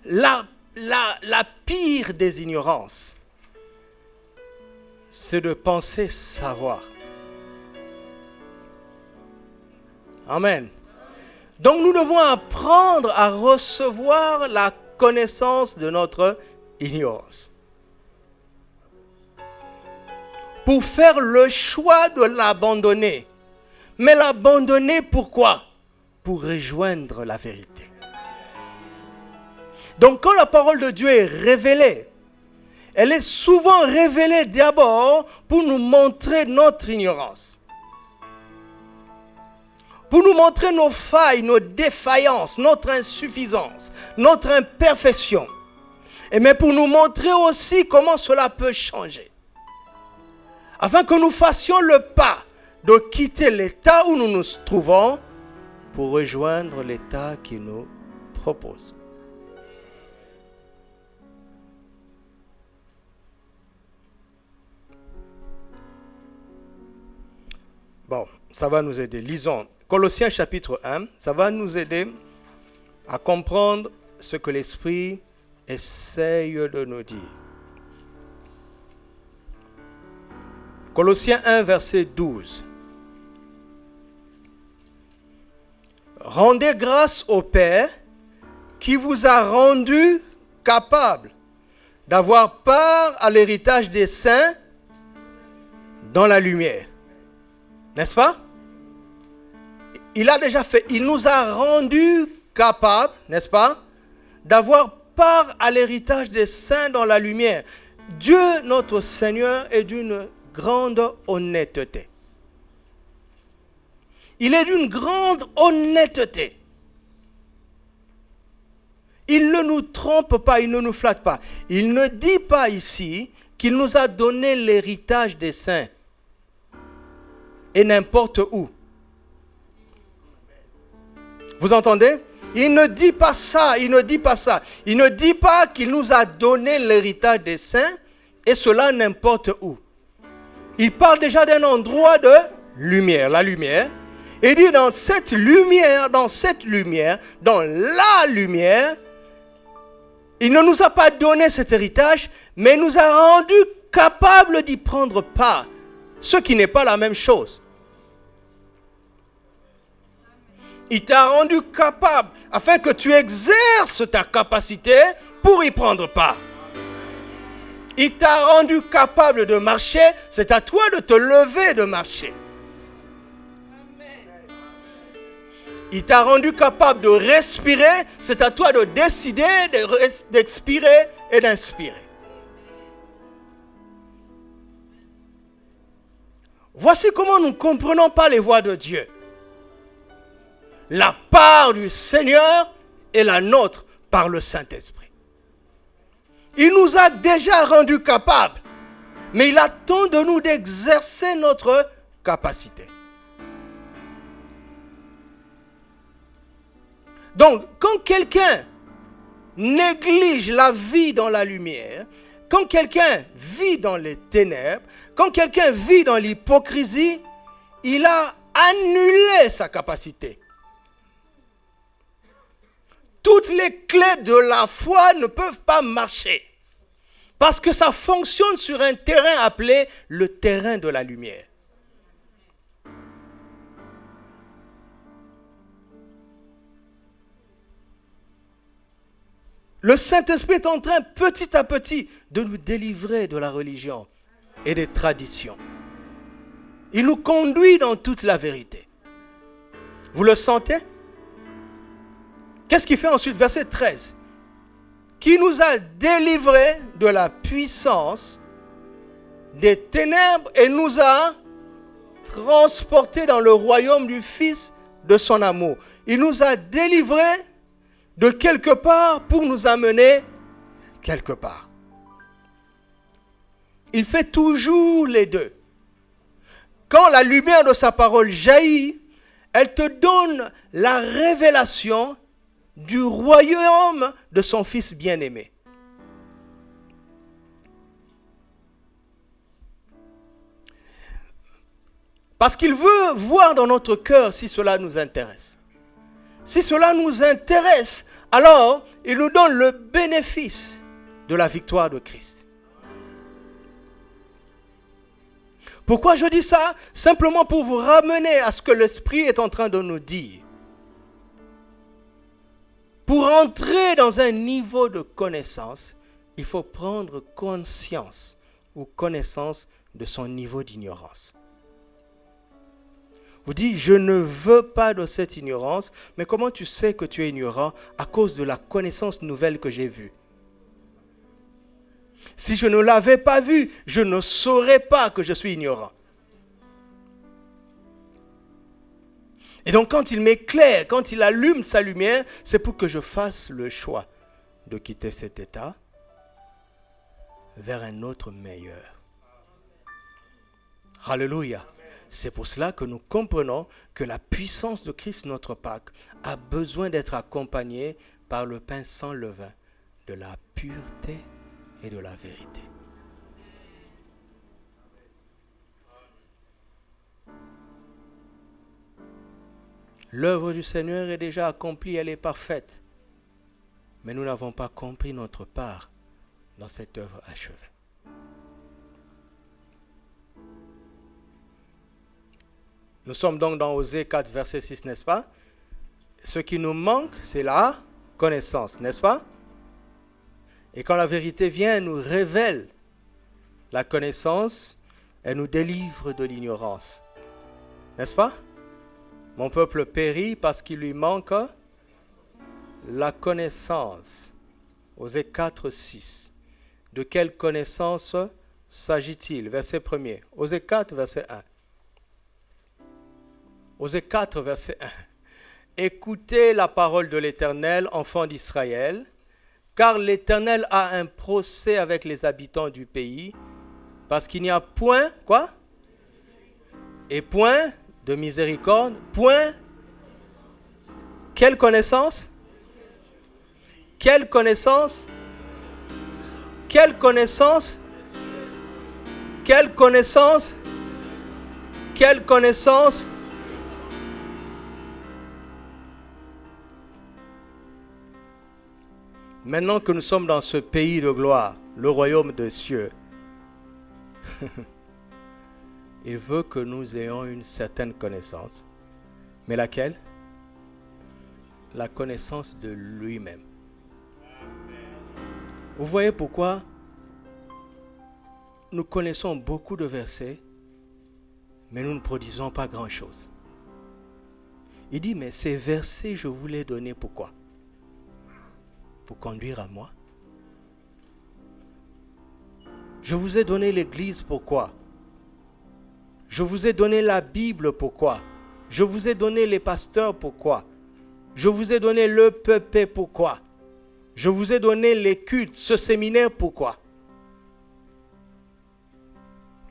La pire des ignorances, c'est de penser savoir. Amen. Donc nous devons apprendre à recevoir la connaissance de notre ignorance. Pour faire le choix de l'abandonner. Mais l'abandonner pourquoi? Pour rejoindre la vérité. Donc quand la parole de Dieu est révélée, elle est souvent révélée d'abord pour nous montrer notre ignorance. Pour nous montrer nos failles, nos défaillances, notre insuffisance, notre imperfection. Mais pour nous montrer aussi comment cela peut changer. Afin que nous fassions le pas de quitter l'état où nous nous trouvons pour rejoindre l'état qu'il nous propose. Bon, ça va nous aider. Lisons Colossiens chapitre 1. Ça va nous aider à comprendre ce que l'Esprit essaye de nous dire. Colossiens 1, verset 12. Rendez grâce au Père qui vous a rendu capable d'avoir part à l'héritage des saints dans la lumière. N'est-ce pas? Il a déjà fait, il nous a rendus capables, n'est-ce pas, d'avoir part à l'héritage des saints dans la lumière. Dieu, notre Seigneur, est d'une grande honnêteté. Il est d'une grande honnêteté. Il ne nous trompe pas, il ne nous flatte pas. Il ne dit pas ici qu'il nous a donné l'héritage des saints. Et n'importe où. Vous entendez? Il ne dit pas ça, il ne dit pas ça. Il ne dit pas qu'il nous a donné l'héritage des saints et cela n'importe où. Il parle déjà d'un endroit de lumière, la lumière. Et il dit dans cette lumière, dans la lumière, il ne nous a pas donné cet héritage, mais il nous a rendus capable d'y prendre part, ce qui n'est pas la même chose. Il t'a rendu capable afin que tu exerces ta capacité pour y prendre part. Il t'a rendu capable de marcher, c'est à toi de te lever et de marcher. Il t'a rendu capable de respirer, c'est à toi de décider d'expirer et d'inspirer. Voici comment nous ne comprenons pas les voies de Dieu. La part du Seigneur est la nôtre par le Saint-Esprit. Il nous a déjà rendus capables, mais il attend de nous d'exercer notre capacité. Donc, quand quelqu'un néglige la vie dans la lumière, quand quelqu'un vit dans les ténèbres, quand quelqu'un vit dans l'hypocrisie, il a annulé sa capacité. Toutes les clés de la foi ne peuvent pas marcher parce que ça fonctionne sur un terrain appelé le terrain de la lumière. Le Saint-Esprit est en train petit à petit de nous délivrer de la religion et des traditions. Il nous conduit dans toute la vérité. Vous le sentez? Qu'est-ce qu'il fait ensuite? Verset 13. Qui nous a délivrés de la puissance des ténèbres et nous a transportés dans le royaume du Fils de son amour. Il nous a délivrés de quelque part pour nous amener quelque part. Il fait toujours les deux. Quand la lumière de sa parole jaillit, elle te donne la révélation du royaume de son Fils bien-aimé. Parce qu'il veut voir dans notre cœur si cela nous intéresse. Si cela nous intéresse, alors il nous donne le bénéfice de la victoire de Christ. Pourquoi je dis ça? Simplement pour vous ramener à ce que l'Esprit est en train de nous dire. Pour entrer dans un niveau de connaissance, il faut prendre conscience ou connaissance de son niveau d'ignorance. Vous dites, je ne veux pas de cette ignorance, mais comment tu sais que tu es ignorant? À cause de la connaissance nouvelle que j'ai vue. Si je ne l'avais pas vue, je ne saurais pas que je suis ignorant. Et donc quand il m'éclaire, quand il allume sa lumière, c'est pour que je fasse le choix de quitter cet état vers un autre meilleur. Alléluia. C'est pour cela que nous comprenons que la puissance de Christ, notre Pâque, a besoin d'être accompagnée par le pain sans levain, de la pureté et de la vérité. L'œuvre du Seigneur est déjà accomplie, elle est parfaite. Mais nous n'avons pas compris notre part dans cette œuvre achevée. Nous sommes donc dans Osée 4, verset 6, n'est-ce pas? Ce qui nous manque, c'est la connaissance, n'est-ce pas? Et quand la vérité vient, elle nous révèle la connaissance, elle nous délivre de l'ignorance. N'est-ce pas? Mon peuple périt parce qu'il lui manque la connaissance. Osée 4, 6. De quelle connaissance s'agit-il? Verset 1er. Osée 4, verset 1. Osée 4, verset 1. Écoutez la parole de l'Éternel, enfants d'Israël, car l'Éternel a un procès avec les habitants du pays, parce qu'il n'y a point, quoi? Et point de miséricorde, point. Quelle connaissance? Quelle connaissance? Quelle connaissance? Quelle connaissance? Quelle connaissance? Maintenant que nous sommes dans ce pays de gloire, le royaume des cieux, Il veut que nous ayons une certaine connaissance. Mais laquelle? La connaissance de lui-même. Vous voyez pourquoi nous connaissons beaucoup de versets, mais nous ne produisons pas grand-chose. Il dit, mais ces versets, je vous les donnais pourquoi? Pour conduire à moi. Je vous ai donné l'Église pourquoi? Je vous ai donné la Bible pourquoi? Je vous ai donné les pasteurs pourquoi? Je vous ai donné le peuple pourquoi? Je vous ai donné les cultes, ce séminaire pourquoi?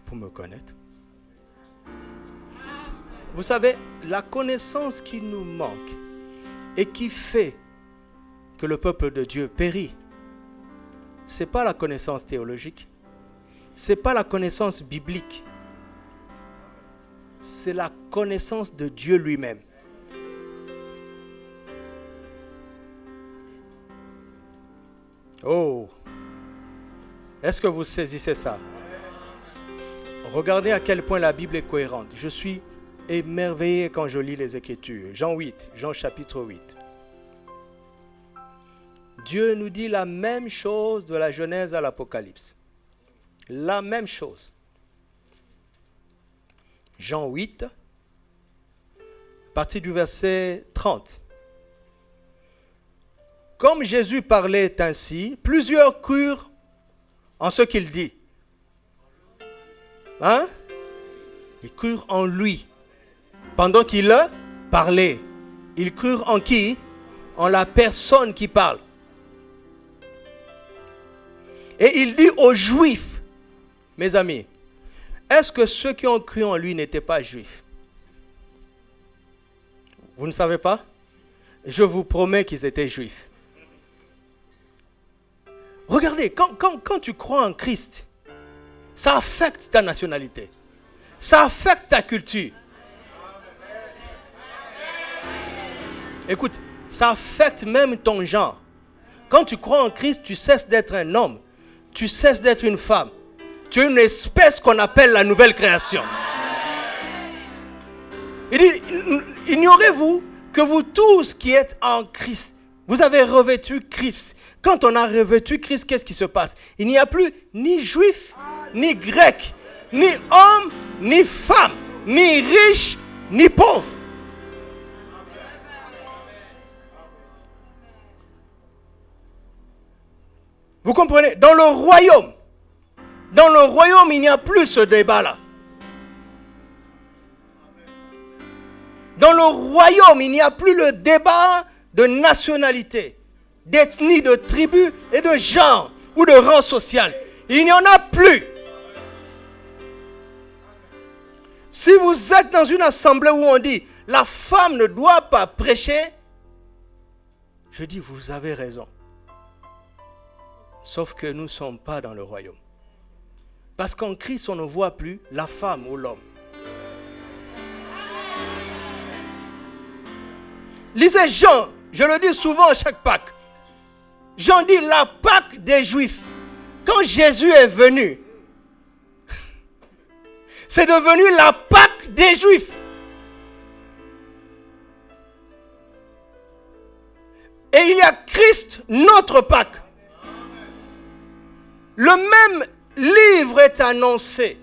Pour me connaître. Vous savez, la connaissance qui nous manque et qui fait que le peuple de Dieu périt, ce n'est pas la connaissance théologique, ce n'est pas la connaissance biblique, c'est la connaissance de Dieu lui-même. Oh! Est-ce que vous saisissez ça? Regardez à quel point la Bible est cohérente. Je suis émerveillé quand je lis les Écritures. Jean chapitre 8. Dieu nous dit la même chose de la Genèse à l'Apocalypse. La même chose. Jean 8, à partir du verset 30. Comme Jésus parlait ainsi, plusieurs crurent en ce qu'il dit. Hein? Ils crurent en lui. Pendant qu'il parlait, ils crurent en qui? En la personne qui parle. Et il dit aux Juifs, mes amis, est-ce que ceux qui ont cru en lui n'étaient pas juifs? Vous ne savez pas? Je vous promets qu'ils étaient juifs. Regardez, quand tu crois en Christ, ça affecte ta nationalité. Ça affecte ta culture. Écoute, ça affecte même ton genre. Quand tu crois en Christ, tu cesses d'être un homme. Tu cesses d'être une femme. Tu es une espèce qu'on appelle la nouvelle création. Il dit, ignorez-vous que vous tous qui êtes en Christ, vous avez revêtu Christ. Quand on a revêtu Christ, qu'est-ce qui se passe? Il n'y a plus ni juif, ni grec, ni homme, ni femme, ni riche, ni pauvre. Vous comprenez? Dans le royaume, il n'y a plus ce débat-là. Dans le royaume, il n'y a plus le débat de nationalité, d'ethnie, de tribu et de genre ou de rang social. Il n'y en a plus. Si vous êtes dans une assemblée où on dit la femme ne doit pas prêcher, je dis vous avez raison. Sauf que nous ne sommes pas dans le royaume. Parce qu'en Christ, on ne voit plus la femme ou l'homme. Lisez Jean, je le dis souvent à chaque Pâques. Jean dit la Pâque des Juifs. Quand Jésus est venu, c'est devenu la Pâque des Juifs. Et il y a Christ, notre Pâque. Le même livre est annoncé.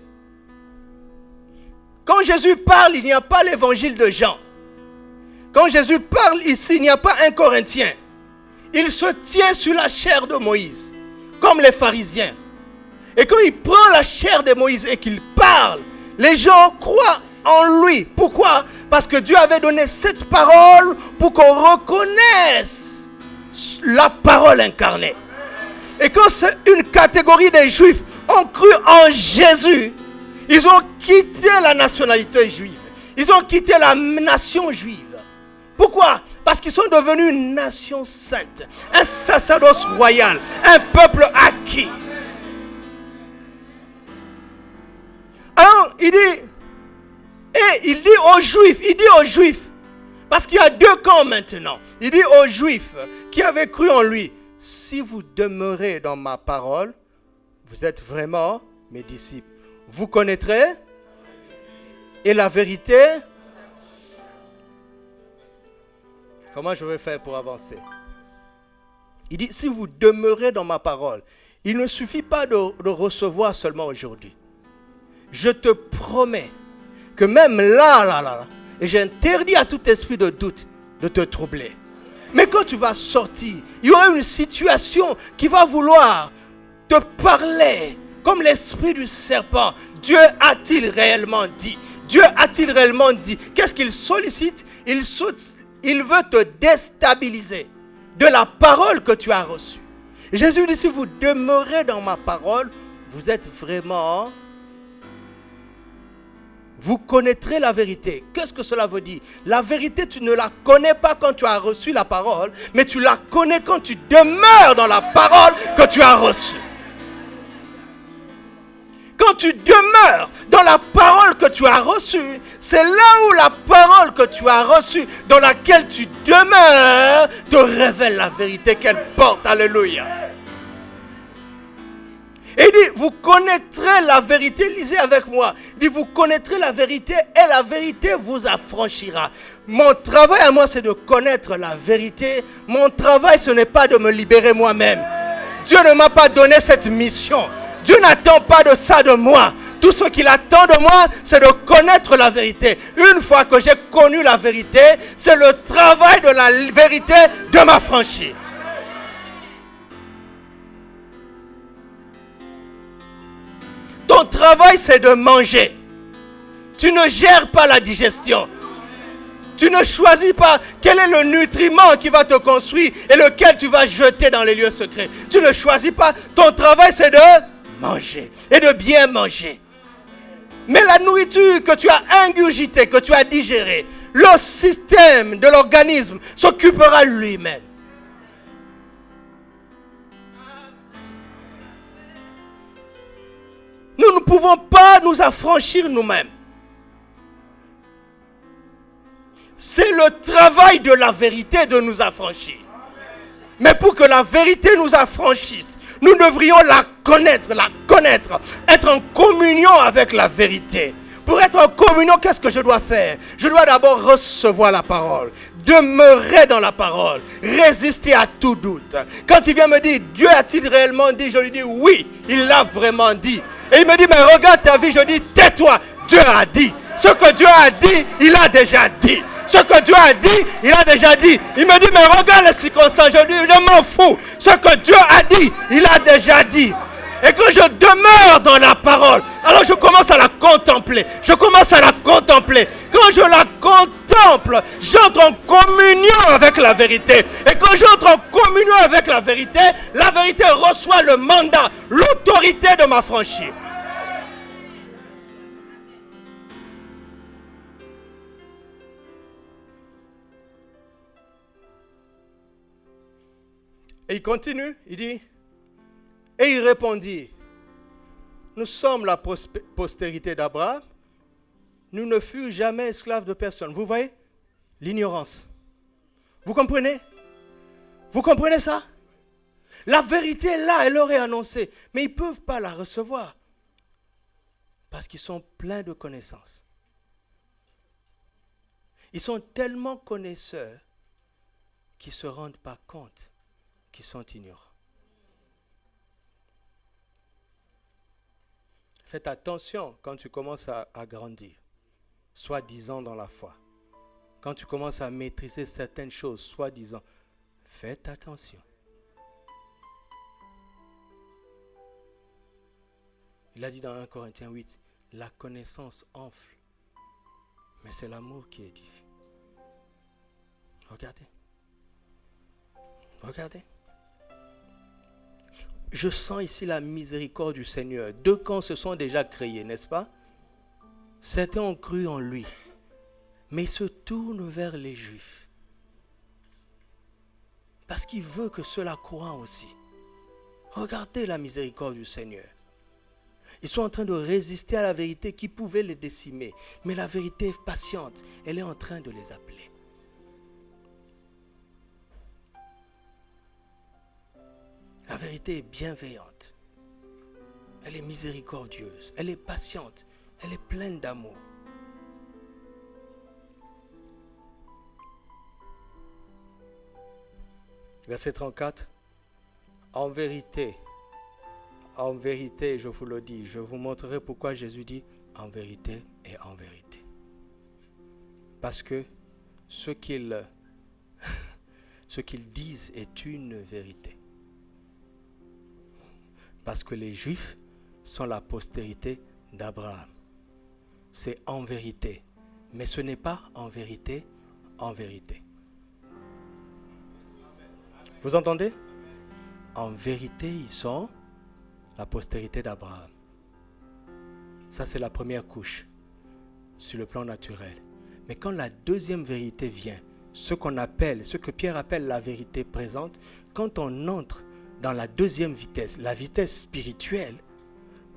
Quand Jésus parle, il n'y a pas l'évangile de Jean. Quand Jésus parle ici, il n'y a pas un Corinthien. Il se tient sur la chair de Moïse, comme les pharisiens. Et quand il prend la chair de Moïse et qu'il parle, les gens croient en lui. Pourquoi? Parce que Dieu avait donné cette parole pour qu'on reconnaisse la parole incarnée. Et quand c'est une catégorie des Juifs ont cru en Jésus, ils ont quitté la nationalité juive. Ils ont quitté la nation juive. Pourquoi? Parce qu'ils sont devenus une nation sainte, un sacerdoce royal, un peuple acquis. Alors, il dit aux Juifs, parce qu'il y a deux camps maintenant. Il dit aux Juifs qui avaient cru en lui, si vous demeurez dans ma parole, vous êtes vraiment mes disciples. vous connaîtrez et la vérité. Comment je vais faire pour avancer? Il dit, si vous demeurez dans ma parole, il ne suffit pas de recevoir seulement aujourd'hui. Je te promets que même là, et j'interdis à tout esprit de doute de te troubler. Mais quand tu vas sortir, il y aura une situation qui va vouloir te parler comme l'esprit du serpent. Dieu a-t-il réellement dit? Dieu a-t-il réellement dit? Qu'est-ce qu'il sollicite? Il veut te déstabiliser de la parole que tu as reçue. Jésus dit, si vous demeurez dans ma parole, vous êtes vraiment... Vous connaîtrez la vérité. Qu'est-ce que cela veut dire? La vérité, tu ne la connais pas quand tu as reçu la parole, mais tu la connais quand tu demeures dans la parole que tu as reçue. Quand tu demeures dans la parole que tu as reçue, c'est là où la parole que tu as reçue, dans laquelle tu demeures, te révèle la vérité qu'elle porte. Alléluia. Et il dit, vous connaîtrez la vérité, lisez avec moi. Il dit, vous connaîtrez la vérité et la vérité vous affranchira. Mon travail à moi, c'est de connaître la vérité. Mon travail, ce n'est pas de me libérer moi-même. Dieu ne m'a pas donné cette mission. Dieu n'attend pas de ça de moi. Tout ce qu'il attend de moi, c'est de connaître la vérité. Une fois que j'ai connu la vérité, c'est le travail de la vérité de m'affranchir. Ton travail, c'est de manger. Tu ne gères pas la digestion. Tu ne choisis pas quel est le nutriment qui va te construire et lequel tu vas jeter dans les lieux secrets. Tu ne choisis pas. Ton travail, c'est de manger et de bien manger. Mais la nourriture que tu as ingurgitée, que tu as digérée, le système de l'organisme s'occupera lui-même. Nous ne pouvons pas nous affranchir nous-mêmes. C'est le travail de la vérité de nous affranchir. Mais pour que la vérité nous affranchisse, nous devrions la connaître, être en communion avec la vérité. Pour être en communion, qu'est-ce que je dois faire? Je dois d'abord recevoir la parole, demeurer dans la parole, résister à tout doute. Quand il vient me dire, Dieu a-t-il réellement dit? Je lui dis, oui, il l'a vraiment dit. Et il me dit, mais regarde ta vie. Je dis, tais-toi, Dieu a dit. Ce que Dieu a dit, il a déjà dit. Ce que Dieu a dit, il a déjà dit. Il me dit, mais regarde les circonstances. Je dis, ne m'en fous. Ce que Dieu a dit, il a déjà dit. Et quand je demeure dans la parole, alors je commence à la contempler. Quand je la contemple, j'entre en communion avec la vérité. Et quand j'entre en communion avec la vérité reçoit le mandat, l'autorité de m'affranchir. Et il continue, il dit, et il répondit, nous sommes la postérité d'Abraham, nous ne fûmes jamais esclaves de personne. Vous voyez? L'ignorance. Vous comprenez? Vous comprenez ça? La vérité est là, elle leur est annoncée, mais ils ne peuvent pas la recevoir parce qu'ils sont pleins de connaissances. Ils sont tellement connaisseurs qu'ils ne se rendent pas compte qu'ils sont ignorants. Faites attention quand tu commences à grandir, soi-disant dans la foi. Quand tu commences à maîtriser certaines choses, soi-disant, faites attention. Il a dit dans 1 Corinthiens 8, la connaissance enfle, mais c'est l'amour qui édifie. Regardez. Regardez. Je sens ici la miséricorde du Seigneur. 2 camps se sont déjà créés, n'est-ce pas? Certains ont cru en lui, mais ils se tournent vers les Juifs. Parce qu'il veut que ceux-là croient aussi. Regardez la miséricorde du Seigneur. Ils sont en train de résister à la vérité qui pouvait les décimer. Mais la vérité est patiente. Elle est en train de les appeler. La vérité est bienveillante. Elle est miséricordieuse. Elle est patiente. Elle est pleine d'amour. Verset 34. En vérité, je vous le dis, je vous montrerai pourquoi Jésus dit en vérité et en vérité. Parce que ce qu'ils disent est une vérité. Parce que les Juifs sont la postérité d'Abraham. C'est en vérité. Mais ce n'est pas en vérité, en vérité. Vous entendez? En vérité, ils sont la postérité d'Abraham. Ça, c'est la première couche sur le plan naturel. Mais quand la deuxième vérité vient, ce que Pierre appelle la vérité présente, quand on entre dans la deuxième vitesse, la vitesse spirituelle,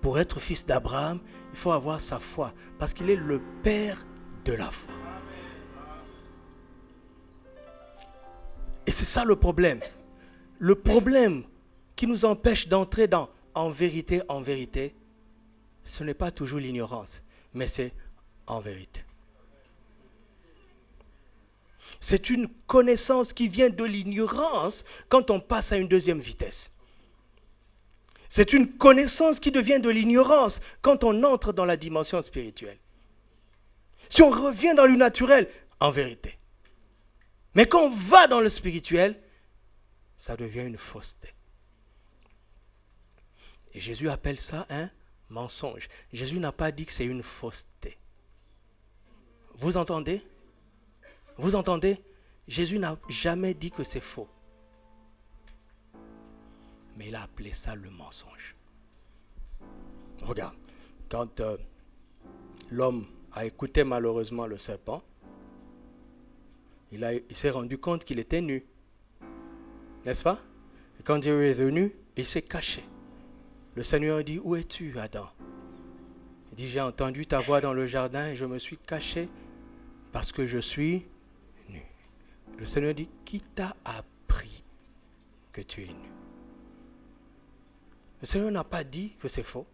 pour être fils d'Abraham, il faut avoir sa foi, parce qu'il est le père de la foi. Et c'est ça le problème. Le problème qui nous empêche d'entrer dans en vérité, ce n'est pas toujours l'ignorance, mais c'est en vérité. C'est une connaissance qui vient de l'ignorance quand on passe à une deuxième vitesse. C'est une connaissance qui devient de l'ignorance quand on entre dans la dimension spirituelle. Si on revient dans le naturel, en vérité. Mais quand on va dans le spirituel, ça devient une fausseté. Et Jésus appelle ça un mensonge. Jésus n'a pas dit que c'est une fausseté. Vous entendez? Vous entendez? Jésus n'a jamais dit que c'est faux. Mais il a appelé ça le mensonge. Regarde, quand l'homme a écouté malheureusement le serpent, il s'est rendu compte qu'il était nu. N'est-ce pas? Et quand Dieu est venu, il s'est caché. Le Seigneur dit, où es-tu, Adam? Il dit, j'ai entendu ta voix dans le jardin et je me suis caché parce que je suis nu. Le Seigneur dit, qui t'a appris que tu es nu? Le Seigneur n'a pas dit que c'est faux.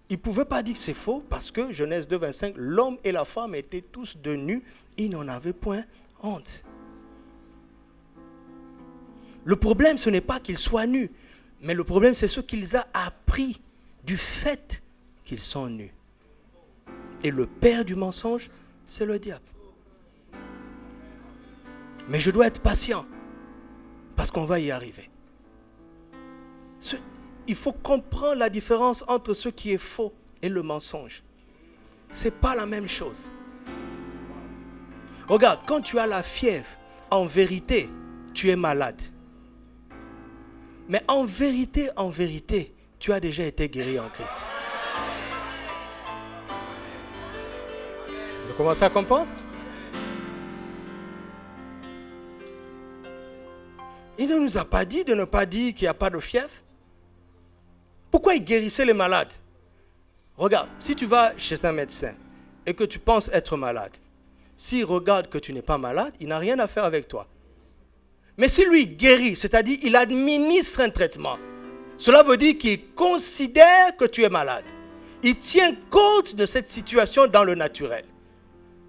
Il ne pouvait pas dire que c'est faux parce que, Genèse 2, 25, l'homme et la femme étaient tous de nus, ils n'en avaient point honte. Le problème, ce n'est pas qu'ils soient nus, mais le problème, c'est ce qu'ils ont appris du fait qu'ils sont nus. Et le père du mensonge, c'est le diable. Mais je dois être patient, parce qu'on va y arriver. Il faut comprendre la différence entre ce qui est faux et le mensonge. Ce n'est pas la même chose. Regarde, quand tu as la fièvre, en vérité, tu es malade. Mais en vérité, tu as déjà été guéri en Christ. Vous commencez à comprendre? Il ne nous a pas dit de ne pas dire qu'il n'y a pas de fièvre. Pourquoi il guérissait les malades? Regarde, si tu vas chez un médecin et que tu penses être malade, s'il regarde que tu n'es pas malade, il n'a rien à faire avec toi. Mais si lui guérit, c'est-à-dire il administre un traitement, cela veut dire qu'il considère que tu es malade. Il tient compte de cette situation dans le naturel.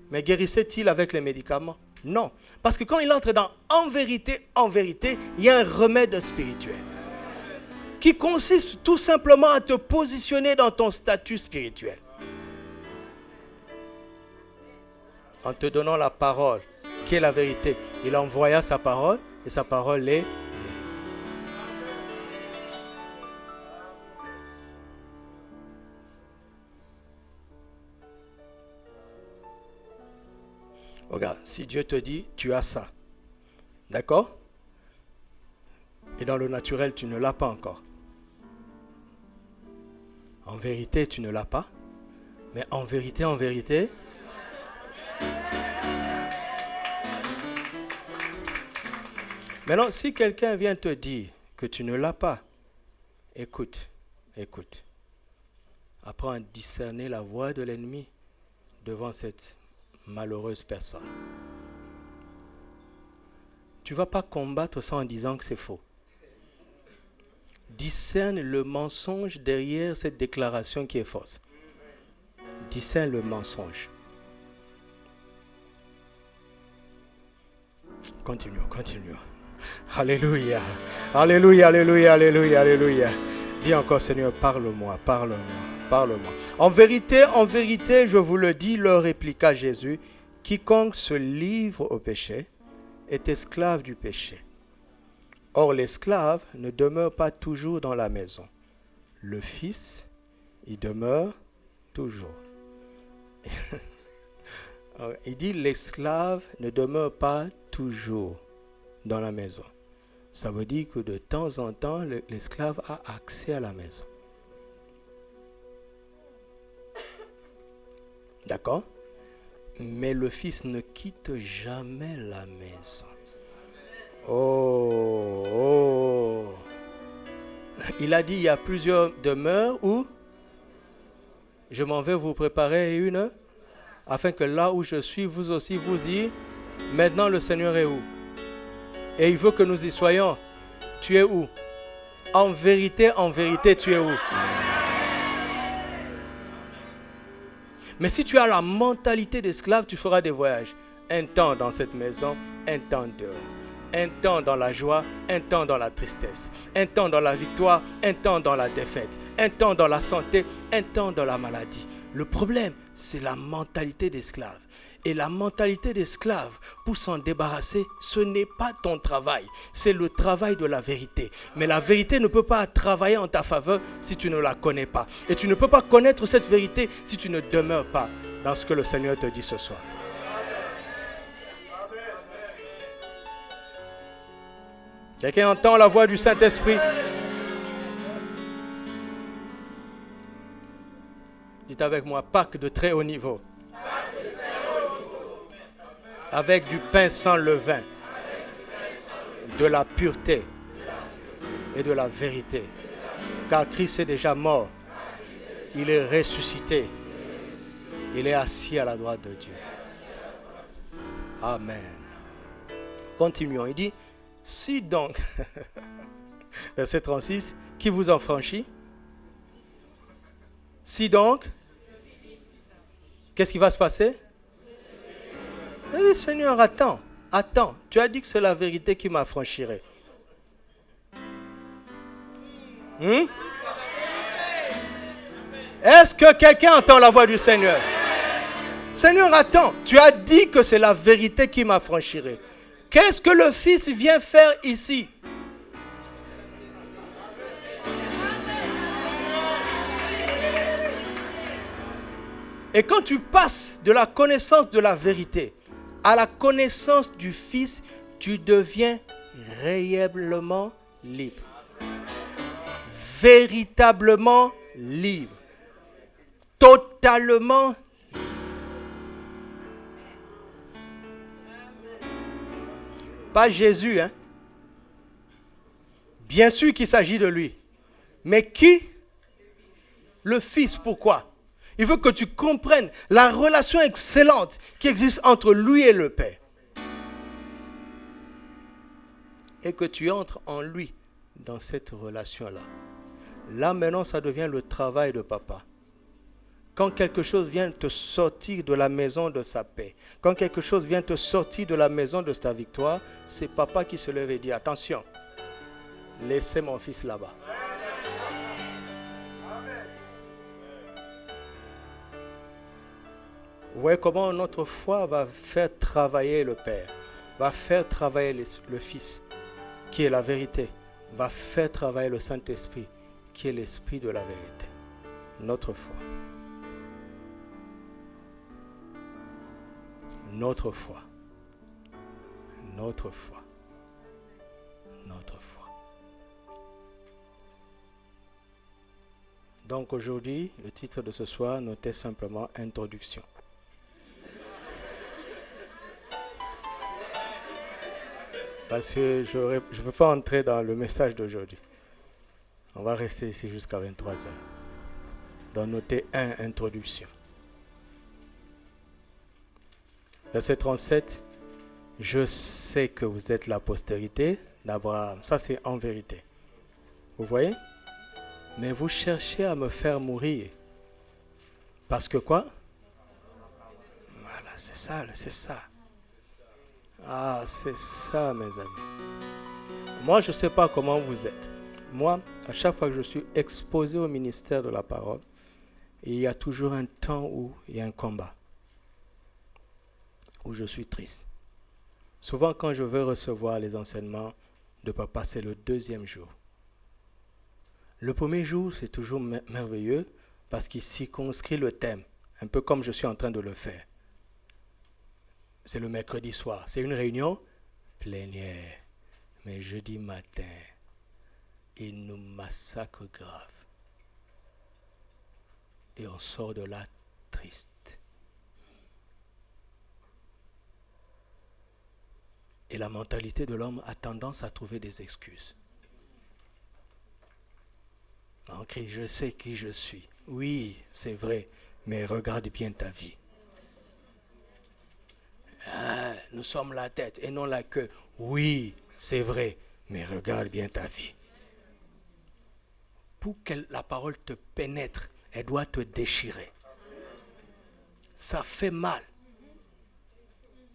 Mais guérissait-il avec les médicaments? Non. Parce que quand il entre dans en vérité, il y a un remède spirituel qui consiste tout simplement à te positionner dans ton statut spirituel. En te donnant la parole, qui est la vérité. Il envoya sa parole et sa parole est... Regarde, si Dieu te dit, tu as ça. D'accord? Et dans le naturel, tu ne l'as pas encore. En vérité, tu ne l'as pas. Mais en vérité... Maintenant, si quelqu'un vient te dire que tu ne l'as pas, écoute. Apprends à discerner la voix de l'ennemi devant cette malheureuse personne. Tu ne vas pas combattre ça en disant que c'est faux. discerne le mensonge derrière cette déclaration qui est fausse. Discerne le mensonge. Continuons. Alléluia. Alléluia, alléluia, alléluia, alléluia. Dis encore, Seigneur, parle-moi. En vérité, je vous le dis, leur répliqua Jésus, quiconque se livre au péché est esclave du péché. Or, l'esclave ne demeure pas toujours dans la maison. Le Fils y demeure toujours. Il dit, l'esclave ne demeure pas toujours dans la maison. Ça veut dire que de temps en temps, l'esclave a accès à la maison. D'accord? Mais le Fils ne quitte jamais la maison. Oh. Il a dit, il y a plusieurs demeures où je m'en vais vous préparer une, afin que là où je suis, vous aussi, vous y. Maintenant, le Seigneur est où? Et il veut que nous y soyons. Tu es où? En vérité, tu es où? Mais si tu as la mentalité d'esclave, tu feras des voyages. Un temps dans cette maison, un temps dehors. Un temps dans la joie, un temps dans la tristesse. Un temps dans la victoire, un temps dans la défaite. Un temps dans la santé, un temps dans la maladie. Le problème, c'est la mentalité d'esclave. Et la mentalité d'esclave, pour s'en débarrasser, ce n'est pas ton travail. C'est le travail de la vérité. Mais la vérité ne peut pas travailler en ta faveur si tu ne la connais pas. Et tu ne peux pas connaître cette vérité si tu ne demeures pas dans ce que le Seigneur te dit ce soir. Quelqu'un entend la voix du Saint-Esprit? Dites avec moi, Pâques de très haut niveau. Avec du pain sans levain, de la pureté et de la vérité. Car Christ est déjà mort. Il est ressuscité. Il est assis à la droite de Dieu. Amen. Continuons. Il dit, si donc, verset 36, qui vous en franchit? Si donc, qu'est-ce qui va se passer? Seigneur, attends. Tu as dit que c'est la vérité qui m'affranchirait. Est-ce que quelqu'un entend la voix du Seigneur? Seigneur, attends. Tu as dit que c'est la vérité qui m'affranchirait. Qu'est-ce que le Fils vient faire ici? Et quand tu passes de la connaissance de la vérité à la connaissance du Fils, tu deviens réellement libre. Véritablement libre. Totalement libre. Pas Jésus, hein? Bien sûr qu'il s'agit de lui. Mais qui? Le Fils. Pourquoi? Il veut que tu comprennes la relation excellente qui existe entre lui et le Père. Et que tu entres en lui dans cette relation-là. Là, maintenant, ça devient le travail de papa. Quand quelque chose vient te sortir de la maison de sa paix, quand quelque chose vient te sortir de la maison de ta victoire, c'est papa qui se lève et dit, attention, laissez mon fils là-bas. Vous voyez comment notre foi va faire travailler le Père, va faire travailler le Fils, qui est la vérité, va faire travailler le Saint-Esprit, qui est l'Esprit de la vérité. Notre foi. Notre foi. Notre foi. Notre foi. Donc aujourd'hui, le titre de ce soir, notez simplement Introduction. Parce que je ne peux pas entrer dans le message d'aujourd'hui. On va rester ici jusqu'à 23h. Donc notez 1, introduction. Verset 37. Je sais que vous êtes la postérité d'Abraham. Ça c'est en vérité. Vous voyez? Mais vous cherchez à me faire mourir. Parce que quoi? Voilà, c'est ça, c'est ça. Ah, c'est ça, mes amis. Moi, je ne sais pas comment vous êtes. Moi, à chaque fois que je suis exposé au ministère de la parole, il y a toujours un temps où il y a un combat, où je suis triste. Souvent, quand je veux recevoir les enseignements de papa, c'est le deuxième jour. Le premier jour, c'est toujours merveilleux parce qu'il circonscrit le thème, un peu comme je suis en train de le faire. C'est le mercredi soir. C'est une réunion plénière. Mais jeudi matin, il nous massacre grave. Et on sort de là triste. Et la mentalité de l'homme a tendance à trouver des excuses. On crie, je sais qui je suis. Oui, c'est vrai, mais regarde bien ta vie. Ah, nous sommes la tête et non la queue. Oui, c'est vrai, mais regarde bien ta vie. Pour que la parole te pénètre, elle doit te déchirer. Ça fait mal.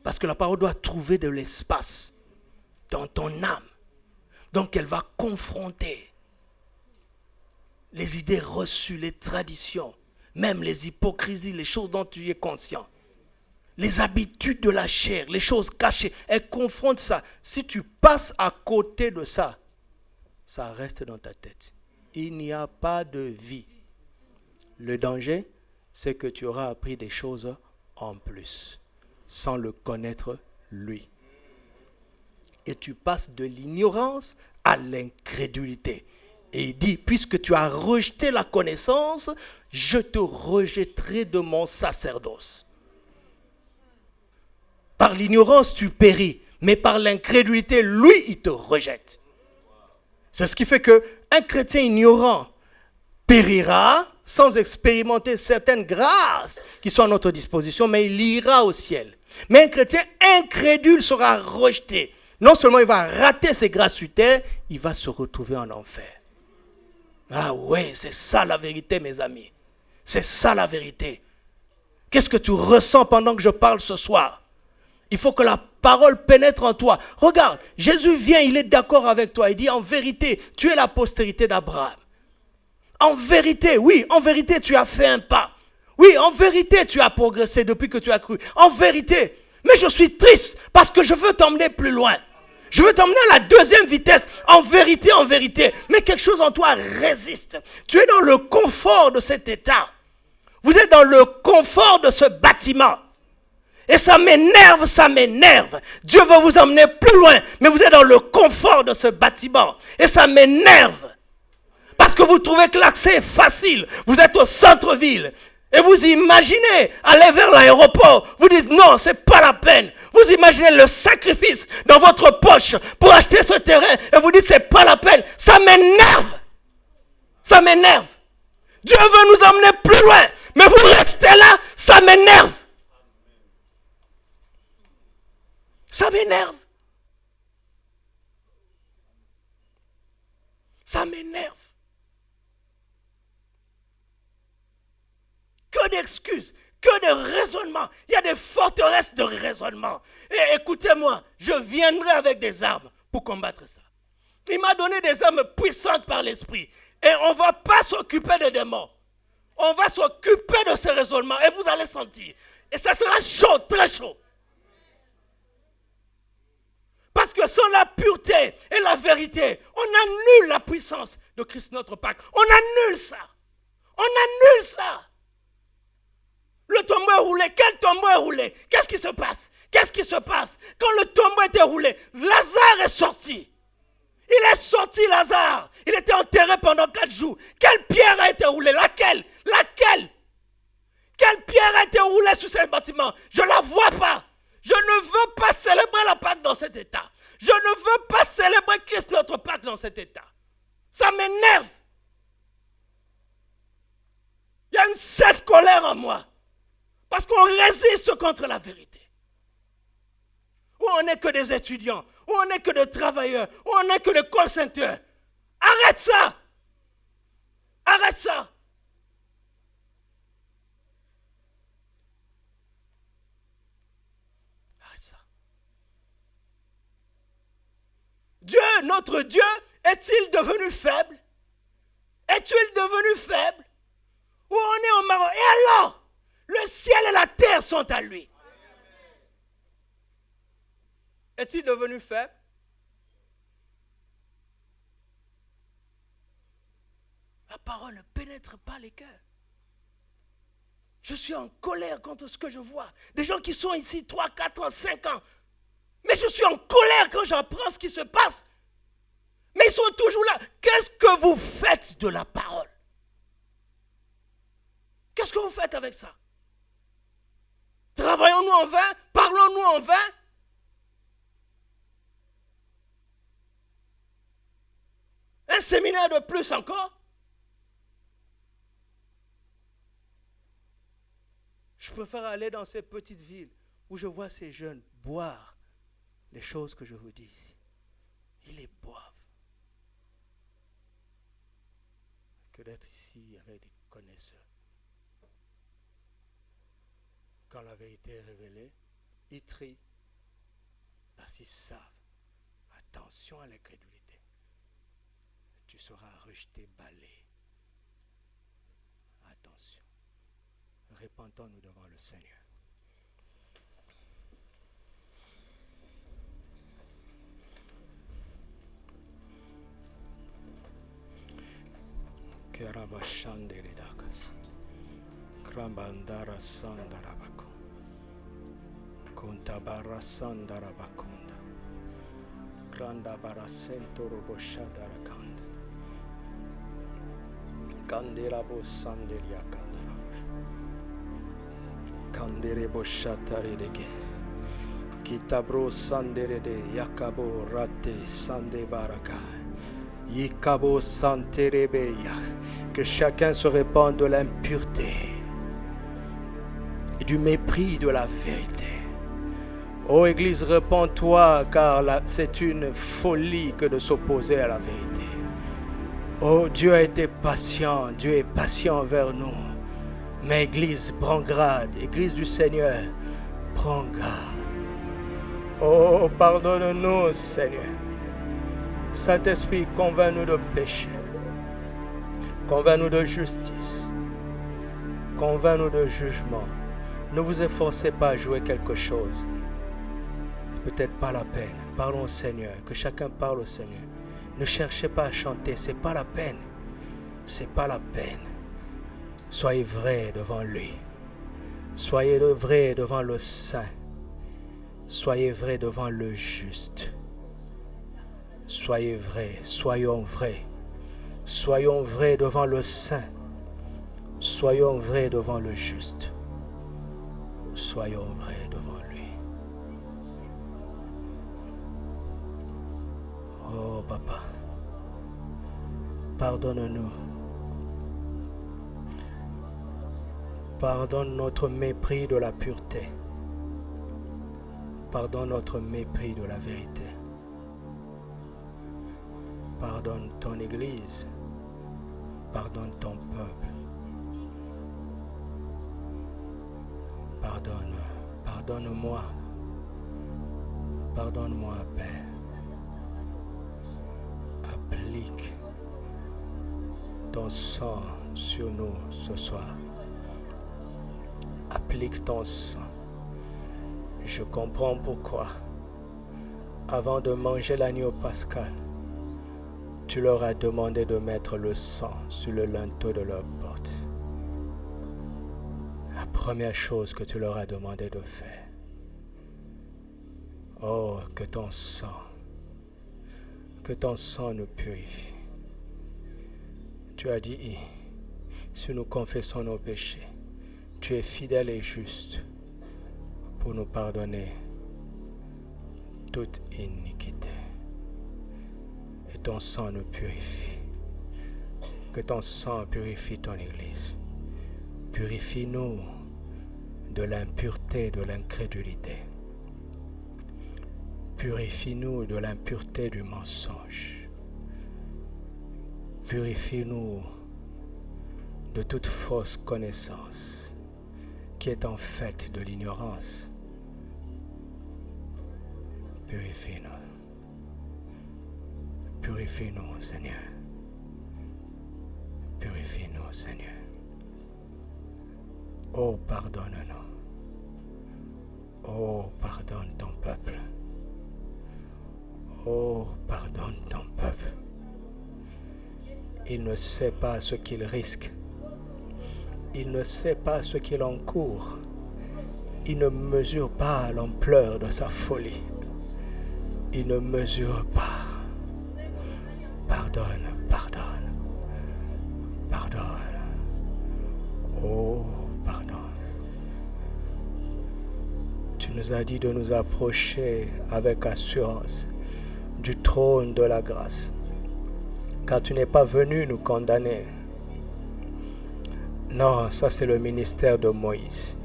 Parce que la parole doit trouver de l'espace dans ton âme. Donc elle va confronter les idées reçues, les traditions, même les hypocrisies, les choses dont tu es conscient. Les habitudes de la chair, les choses cachées, elle confronte ça. Si tu passes à côté de ça, ça reste dans ta tête. Il n'y a pas de vie. Le danger, c'est que tu auras appris des choses en plus, sans le connaître lui. Et tu passes de l'ignorance à l'incrédulité. Et il dit, puisque tu as rejeté la connaissance, je te rejetterai de mon sacerdoce. Par l'ignorance, tu péris, mais par l'incrédulité, lui, il te rejette. C'est ce qui fait qu'un chrétien ignorant périra sans expérimenter certaines grâces qui sont à notre disposition, mais il ira au ciel. Mais un chrétien incrédule sera rejeté. Non seulement il va rater ses grâces sur terre, il va se retrouver en enfer. Ah ouais, c'est ça la vérité, mes amis. C'est ça la vérité. Qu'est-ce que tu ressens pendant que je parle ce soir? Il faut que la parole pénètre en toi. Regarde, Jésus vient, il est d'accord avec toi. Il dit, en vérité, tu es la postérité d'Abraham. En vérité, oui, en vérité, tu as fait un pas. Oui, en vérité, tu as progressé depuis que tu as cru. En vérité. Mais je suis triste parce que je veux t'emmener plus loin. Je veux t'emmener à la deuxième vitesse. En vérité, en vérité. Mais quelque chose en toi résiste. Tu es dans le confort de cet état. Vous êtes dans le confort de ce bâtiment. Et ça m'énerve, ça m'énerve. Dieu veut vous emmener plus loin, mais vous êtes dans le confort de ce bâtiment. Et ça m'énerve. Parce que vous trouvez que l'accès est facile. Vous êtes au centre-ville. Et vous imaginez aller vers l'aéroport. Vous dites non, c'est pas la peine. Vous imaginez le sacrifice dans votre poche pour acheter ce terrain. Et vous dites c'est pas la peine. Ça m'énerve. Ça m'énerve. Dieu veut nous emmener plus loin. Mais vous restez là, ça m'énerve. Ça m'énerve. Ça m'énerve. Que d'excuses, que de raisonnements. Il y a des forteresses de raisonnement. Et écoutez-moi, je viendrai avec des armes pour combattre ça. Il m'a donné des armes puissantes par l'esprit. Et on ne va pas s'occuper des démons. On va s'occuper de ces raisonnements. Et vous allez sentir. Et ça sera chaud, très chaud. Parce que sans la pureté et la vérité, on annule la puissance de Christ notre Pâque. On annule ça. On annule ça. Le tombeau est roulé. Quel tombeau est roulé? Qu'est-ce qui se passe? Qu'est-ce qui se passe? Quand le tombeau était roulé, Lazare est sorti. Il est sorti, Lazare. Il était enterré pendant 4 jours. Quelle pierre a été roulée? Laquelle? Laquelle? Quelle pierre a été roulée sur ce bâtiment? Je ne la vois pas. Je ne veux pas célébrer la Pâque dans cet état. Je ne veux pas célébrer Christ notre Pâque dans cet état. Ça m'énerve. Il y a une certaine colère en moi. Parce qu'on résiste contre la vérité. Où on n'est que des étudiants, où on n'est que des travailleurs, où on n'est que des call centers. Arrête ça! Arrête ça! Arrête ça. Dieu, notre Dieu, est-il devenu faible? Es-tu devenu faible? Où on est au Maroc? Et alors? Le ciel et la terre sont à lui. Est-il devenu faible? La parole ne pénètre pas les cœurs. Je suis en colère contre ce que je vois. Des gens qui sont ici 3, 4 ans, 5 ans. Mais je suis en colère quand j'apprends ce qui se passe. Mais ils sont toujours là. Qu'est-ce que vous faites de la parole? Qu'est-ce que vous faites avec ça? Travaillons-nous en vain? Parlons-nous en vain? Un séminaire de plus encore? Je préfère aller dans ces petites villes où je vois ces jeunes boire les choses que je vous dis ici. Ils les boivent. Que d'être ici avec des connaisseurs. Quand la vérité est révélée, ils trient parce qu'ils savent. Attention à l'incrédulité. Tu seras rejeté, balayé. Attention. Répentons-nous devant le Seigneur. Kerabashandere dakas. Krambandara sandarabako. Kuntabara sandarabakunda. Grandabara sentoro boshadarakand. Kanderabo sandelia kandarabo. Kanderebo shatarege. Kitabro sanderede yakabo rate sandebaraka. Yikabo santerebeya. Que chacun se répande de l'impureté et du mépris de la vérité. Ô Église, répands-toi, car c'est une folie que de s'opposer à la vérité. Oh, Dieu a été patient, Dieu est patient envers nous. Mais Église, prends garde, Église du Seigneur, prends garde. Oh, pardonne-nous, Seigneur. Saint-Esprit, convainc-nous de péché. Convainc-nous de justice. Convainc-nous de jugement. Ne vous efforcez pas à jouer quelque chose. Peut-être pas la peine. Parlons au Seigneur. Que chacun parle au Seigneur. Ne cherchez pas à chanter. C'est pas la peine. C'est pas la peine. Soyez vrais devant lui. Soyez vrais devant le Saint. Soyez vrais devant le juste. Soyez vrais. Soyons vrais. Soyons vrais devant le Saint. Soyons vrais devant le juste. Soyons vrais devant lui. Oh Papa, pardonne-nous. Pardonne notre mépris de la pureté. Pardonne notre mépris de la vérité. Pardonne ton Église. Pardonne ton peuple. Pardonne. Pardonne-moi. Pardonne-moi, Père. Applique ton sang sur nous ce soir. Applique ton sang. Je comprends pourquoi, avant de manger l'agneau pascal, tu leur as demandé de mettre le sang sur le linteau de leur porte. La première chose que tu leur as demandé de faire. Oh, que ton sang nous purifie. Tu as dit, si nous confessons nos péchés, tu es fidèle et juste pour nous pardonner toute iniquité. Et ton sang nous purifie. Que ton sang purifie ton Église. Purifie-nous de l'impureté, de l'incrédulité. Purifie-nous de l'impureté du mensonge. Purifie-nous de toute fausse connaissance qui est en fait de l'ignorance. Purifie-nous. Purifie-nous, Seigneur. Purifie-nous, Seigneur. Oh, pardonne-nous. Oh, pardonne ton peuple. Oh, pardonne ton peuple. Il ne sait pas ce qu'il risque. Il ne sait pas ce qu'il encourt. Il ne mesure pas l'ampleur de sa folie. Il ne mesure pas. Pardonne, pardonne, pardonne. Oh, pardonne. Tu nous as dit de nous approcher avec assurance du trône de la grâce, car tu n'es pas venu nous condamner. Non, ça c'est le ministère de Moïse.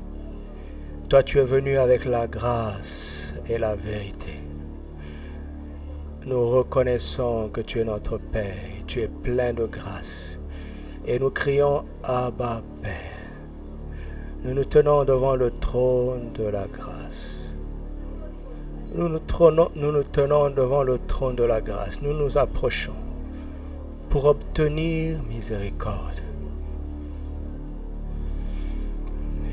Toi, tu es venu avec la grâce et la vérité. Nous reconnaissons que tu es notre Père, tu es plein de grâce. Et nous crions Abba Père. Nous nous tenons devant le trône de la grâce. Nous nous tenons devant le trône de la grâce. Nous nous approchons pour obtenir miséricorde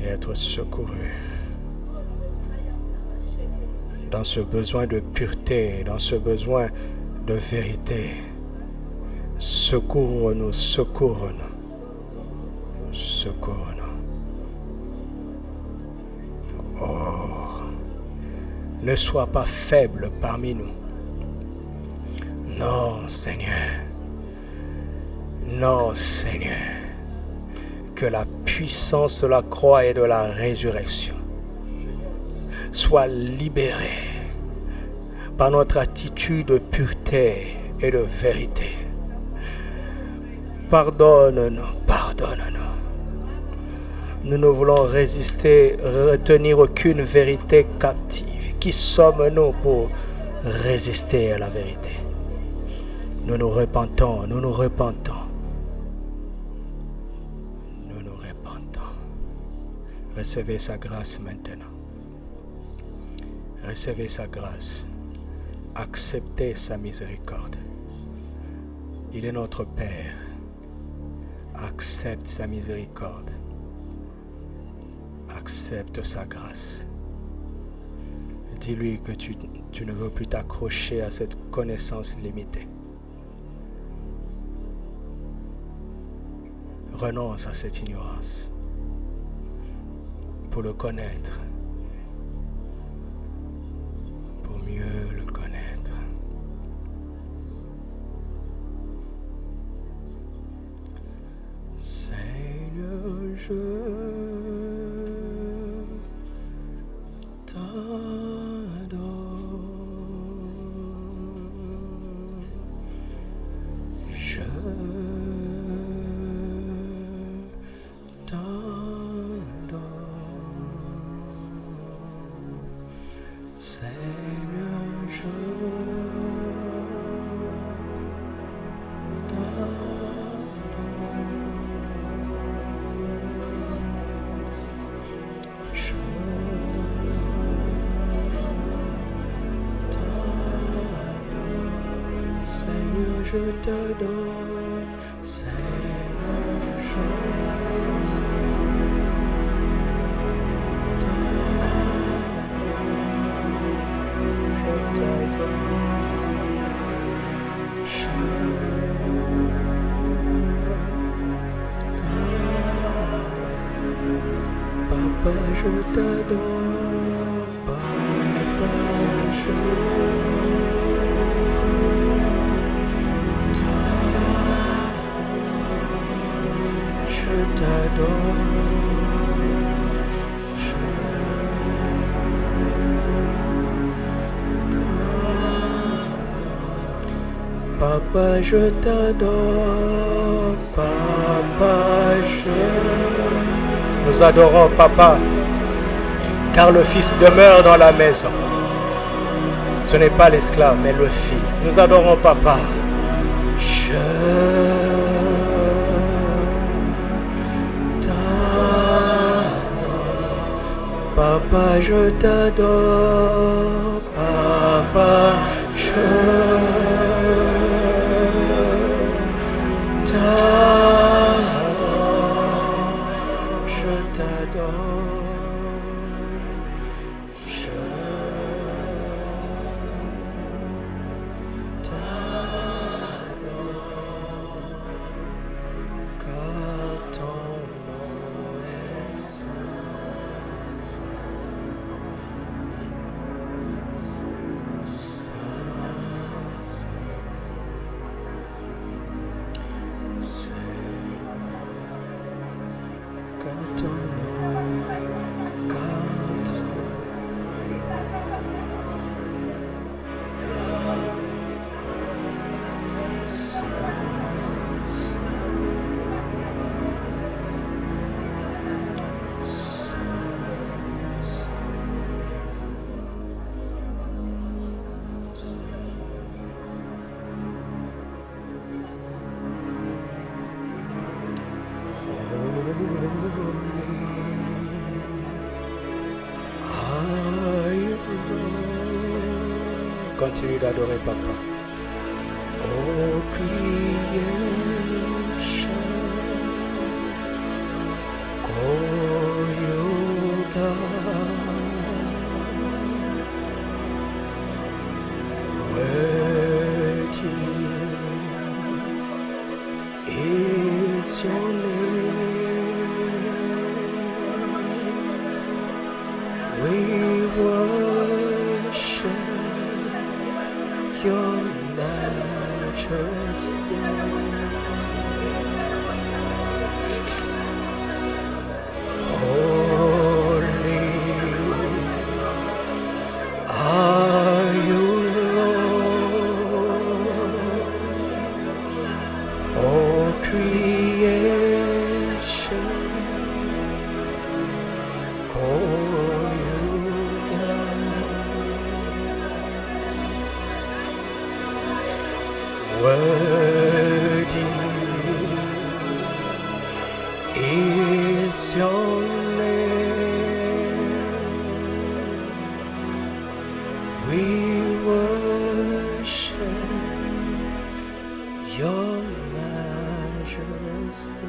et être secourus dans ce besoin de pureté, dans ce besoin de vérité. Secours-nous, secours-nous, secours-nous. Oh, ne sois pas faible parmi nous. Non, Seigneur. Non, Seigneur. Que la puissance de la croix et de la résurrection soit libérée par notre attitude de pureté et de vérité. Pardonne-nous, pardonne-nous. Nous ne voulons retenir aucune vérité captive. Qui sommes-nous pour résister à la vérité? Nous nous repentons, nous nous repentons. Nous nous repentons. Recevez sa grâce maintenant. Recevez sa grâce. Acceptez sa miséricorde. Il est notre Père. Accepte sa miséricorde. Accepte sa grâce. Dis-lui que tu ne veux plus t'accrocher à cette connaissance limitée. Renonce à cette ignorance pour le connaître, pour mieux le connaître. Seigneur, je je t'adore, Seigneur, je t'adore, Papa, je t'adore, Papa, je t'adore. Papa, je t'adore. Papa, Nous adorons Papa, car le Fils demeure dans la maison. Ce n'est pas l'esclave, mais le Fils. Nous adorons Papa. Je Papa, je t'adore. Papa, je t'adore. Je t'adore. Je t'adore. Car ton nom est saint. Continue d'adorer Papa. Oh creation, call you God. Worthy is your name. We worship your majesty. Holy are you, Lord. All creation call you God. Worthy is your name. We worship your majesty.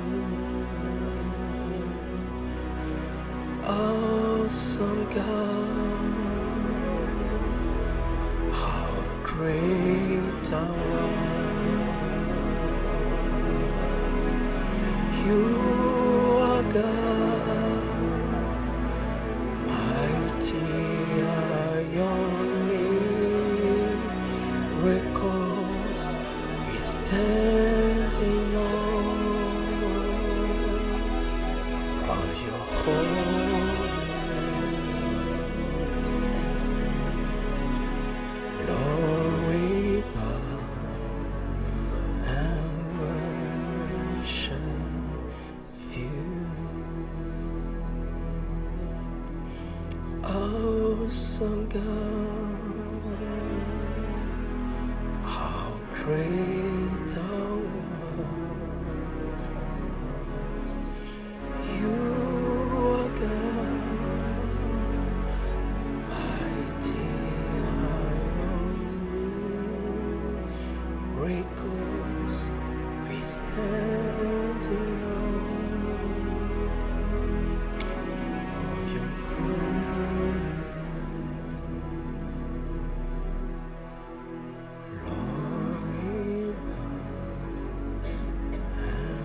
Awesome God, how great thou art. You are God, mighty are your miracles. We stand in awe of your holy name. Lord, we bow and worship you. Awesome God, how great thou art. You are God, mighty are your miracles. We stand in awe of your glory. Lord, we bow and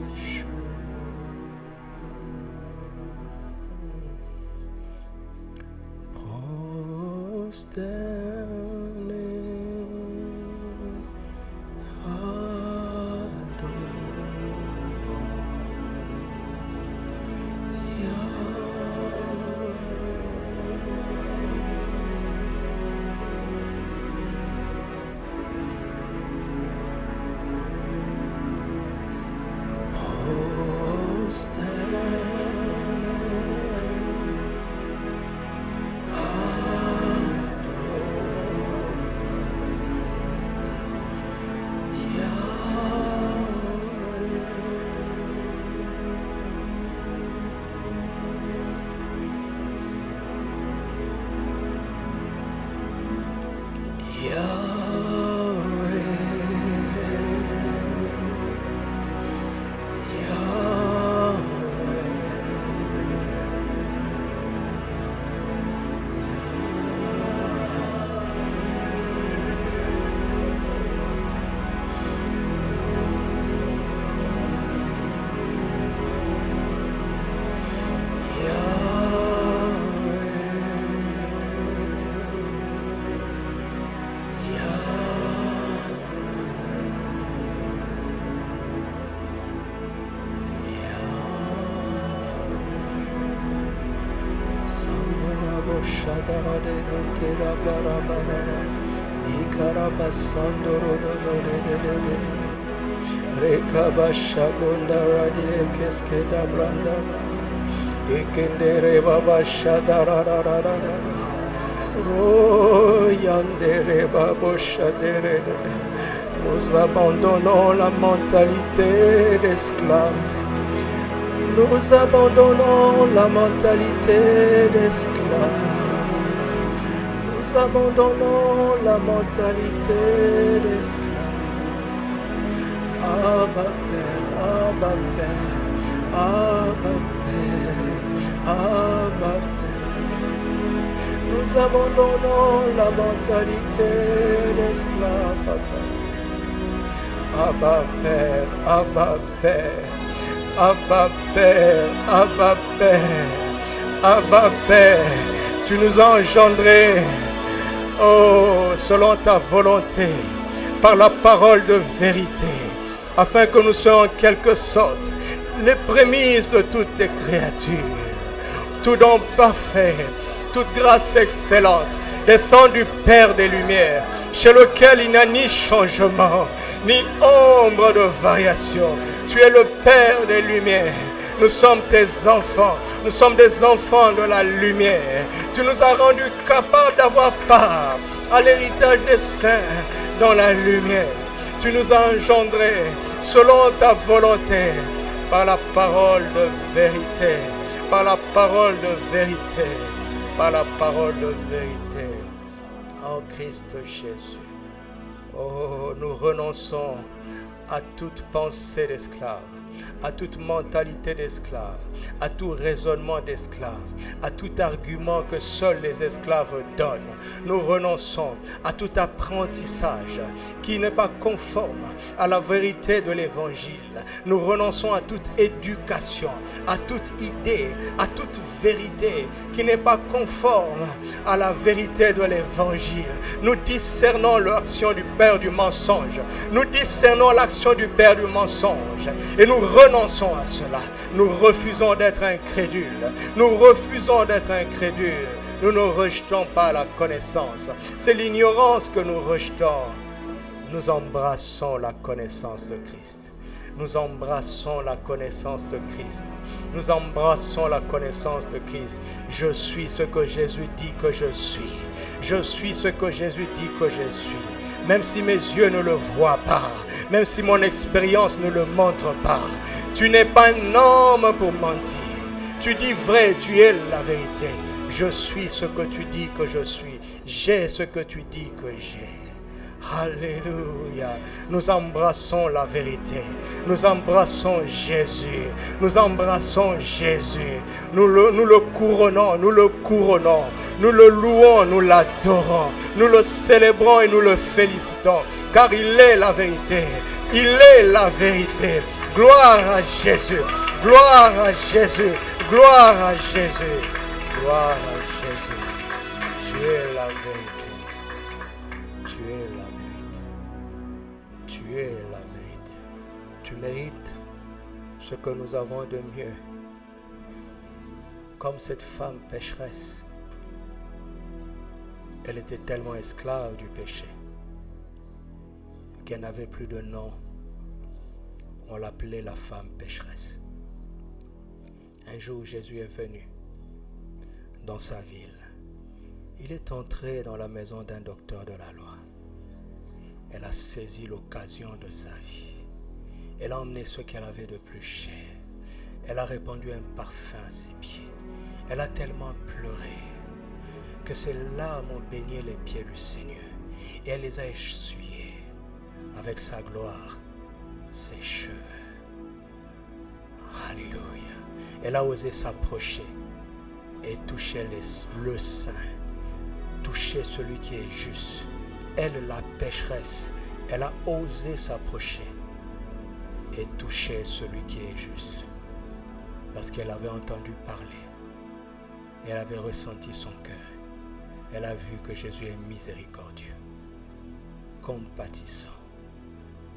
worship. Standing, adore. Nous abandonnons la mentalité d'esclave. Nous abandonnons la mentalité d'esclave. Nous abandonnons la mentalité d'esclave. Abba Père, Abba Père, Abba Père, Abba Père. Nous abandonnons la mentalité d'esclave, Papa. Abba Père, Abba Père, Abba Père, Abba Père, Abba Père. Tu nous as engendrés, oh, selon ta volonté, par la parole de vérité, afin que nous soyons en quelque sorte les prémices de toutes tes créatures. Tout don parfait, toute grâce excellente descend du Père des Lumières, chez lequel il n'y a ni changement, ni ombre de variation. Tu es le Père des Lumières. Nous sommes tes enfants. Nous sommes des enfants de la lumière. Tu nous as rendus capables d'avoir part à l'héritage des saints dans la lumière. Tu nous as engendrés selon ta volonté, par la parole de vérité, par la parole de vérité, par la parole de vérité. En Christ Jésus. Oh, nous renonçons à toute pensée d'esclave, à toute mentalité d'esclave, à tout raisonnement d'esclave, à tout argument que seuls les esclaves donnent. Nous renonçons à tout apprentissage qui n'est pas conforme à la vérité de l'Évangile. Nous renonçons à toute éducation, à toute idée, à toute vérité qui n'est pas conforme à la vérité de l'Évangile. Nous discernons l'action du père du mensonge. Nous discernons l'action du père du mensonge. Et nous renonçons à cela. Nous refusons d'être incrédules. Nous refusons d'être incrédules. Nous ne rejetons pas la connaissance. C'est l'ignorance que nous rejetons. Nous embrassons la connaissance de Christ. Nous embrassons la connaissance de Christ. Nous embrassons la connaissance de Christ. Je suis ce que Jésus dit que je suis. Je suis ce que Jésus dit que je suis. Même si mes yeux ne le voient pas, même si mon expérience ne le montre pas. Tu n'es pas un homme pour mentir. Tu dis vrai, tu es la vérité. Je suis ce que tu dis que je suis. J'ai ce que tu dis que j'ai. Alléluia. Nous embrassons la vérité. Nous embrassons Jésus. Nous embrassons Jésus. Nous le couronnons. Nous le couronnons. Nous le louons. Nous l'adorons. Nous le célébrons et nous le félicitons. Car il est la vérité. Il est la vérité. Gloire à Jésus. Gloire à Jésus. Gloire à Jésus. Gloire à Jésus. Tu es la vérité. Tu es la vérité. Tu es la vérité. Tu mérites ce que nous avons de mieux. Comme cette femme pécheresse. Elle était tellement esclave du péché qu'elle n'avait plus de nom. On l'appelait la femme pécheresse. Un jour, Jésus est venu dans sa ville. Il est entré dans la maison d'un docteur de la loi. Elle a saisi l'occasion de sa vie. Elle a emmené ce qu'elle avait de plus cher. Elle a répandu un parfum à ses pieds. Elle a tellement pleuré que ses larmes ont baigné les pieds du Seigneur. et elle les a essuyés avec sa gloire, ses cheveux. Alléluia. Elle a osé s'approcher et toucher le sein, toucher celui qui est juste. Elle, la pécheresse, elle a osé s'approcher et toucher celui qui est juste. Parce qu'elle avait entendu parler. Elle avait ressenti son cœur. Elle a vu que Jésus est miséricordieux, compatissant,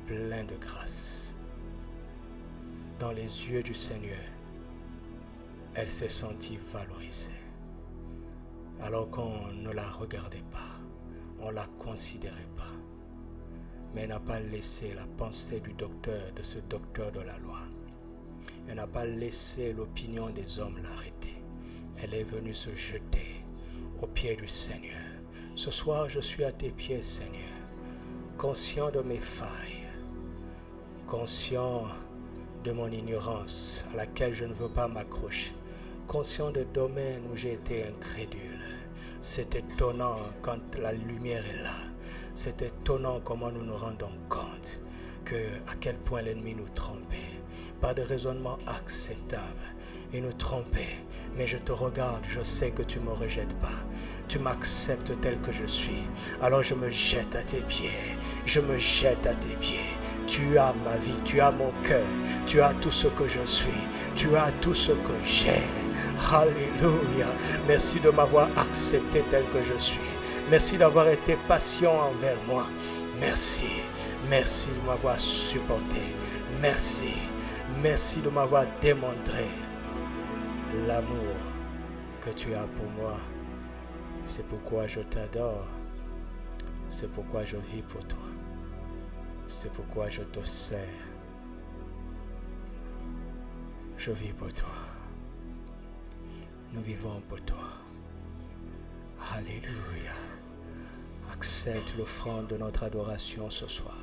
plein de grâce. Dans les yeux du Seigneur, elle s'est sentie valorisée. Alors qu'on ne la regardait pas, on ne la considérait pas. Mais elle n'a pas laissé la pensée du docteur, de ce docteur de la loi. Elle n'a pas laissé l'opinion des hommes l'arrêter. Elle est venue se jeter aux pieds du Seigneur. Ce soir, je suis à tes pieds, Seigneur, conscient de mes failles, conscient de mon ignorance à laquelle je ne veux pas m'accrocher, conscient de domaines où j'ai été incrédule. C'est étonnant quand la lumière est là. C'est étonnant comment nous nous rendons compte à quel point l'ennemi nous trompait. Par des raisonnements acceptables, il nous trompait. Mais je te regarde, je sais que tu ne me rejettes pas. Tu m'acceptes tel que je suis. Alors je me jette à tes pieds. Je me jette à tes pieds. Tu as ma vie, tu as mon cœur. Tu as tout ce que je suis. Tu as tout ce que j'ai. Alléluia. Merci de m'avoir accepté tel que je suis. Merci d'avoir été patient envers moi. Merci. Merci de m'avoir supporté. Merci. Merci de m'avoir démontré l'amour que tu as pour moi. C'est pourquoi je t'adore. C'est pourquoi je vis pour toi. C'est pourquoi je te sers. Je vis pour toi. Nous vivons pour toi. Alléluia. Accepte l'offrande de notre adoration ce soir.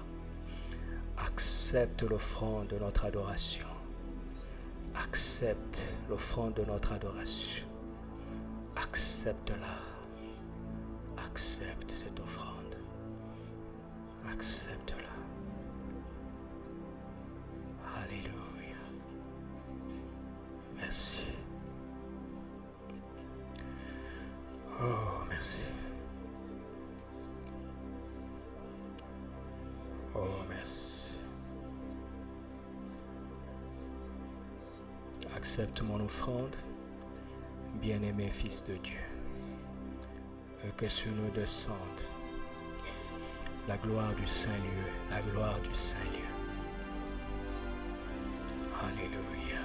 Accepte l'offrande de notre adoration. Accepte l'offrande de notre adoration. Accepte-la. Accepte cette offrande. Accepte-la. Alléluia. Merci. Oh, merci. Oh, merci. Accepte mon offrande, bien-aimé Fils de Dieu, et que sur nous descende la gloire du Saint-Lieu, la gloire du Saint-Lieu. Alléluia.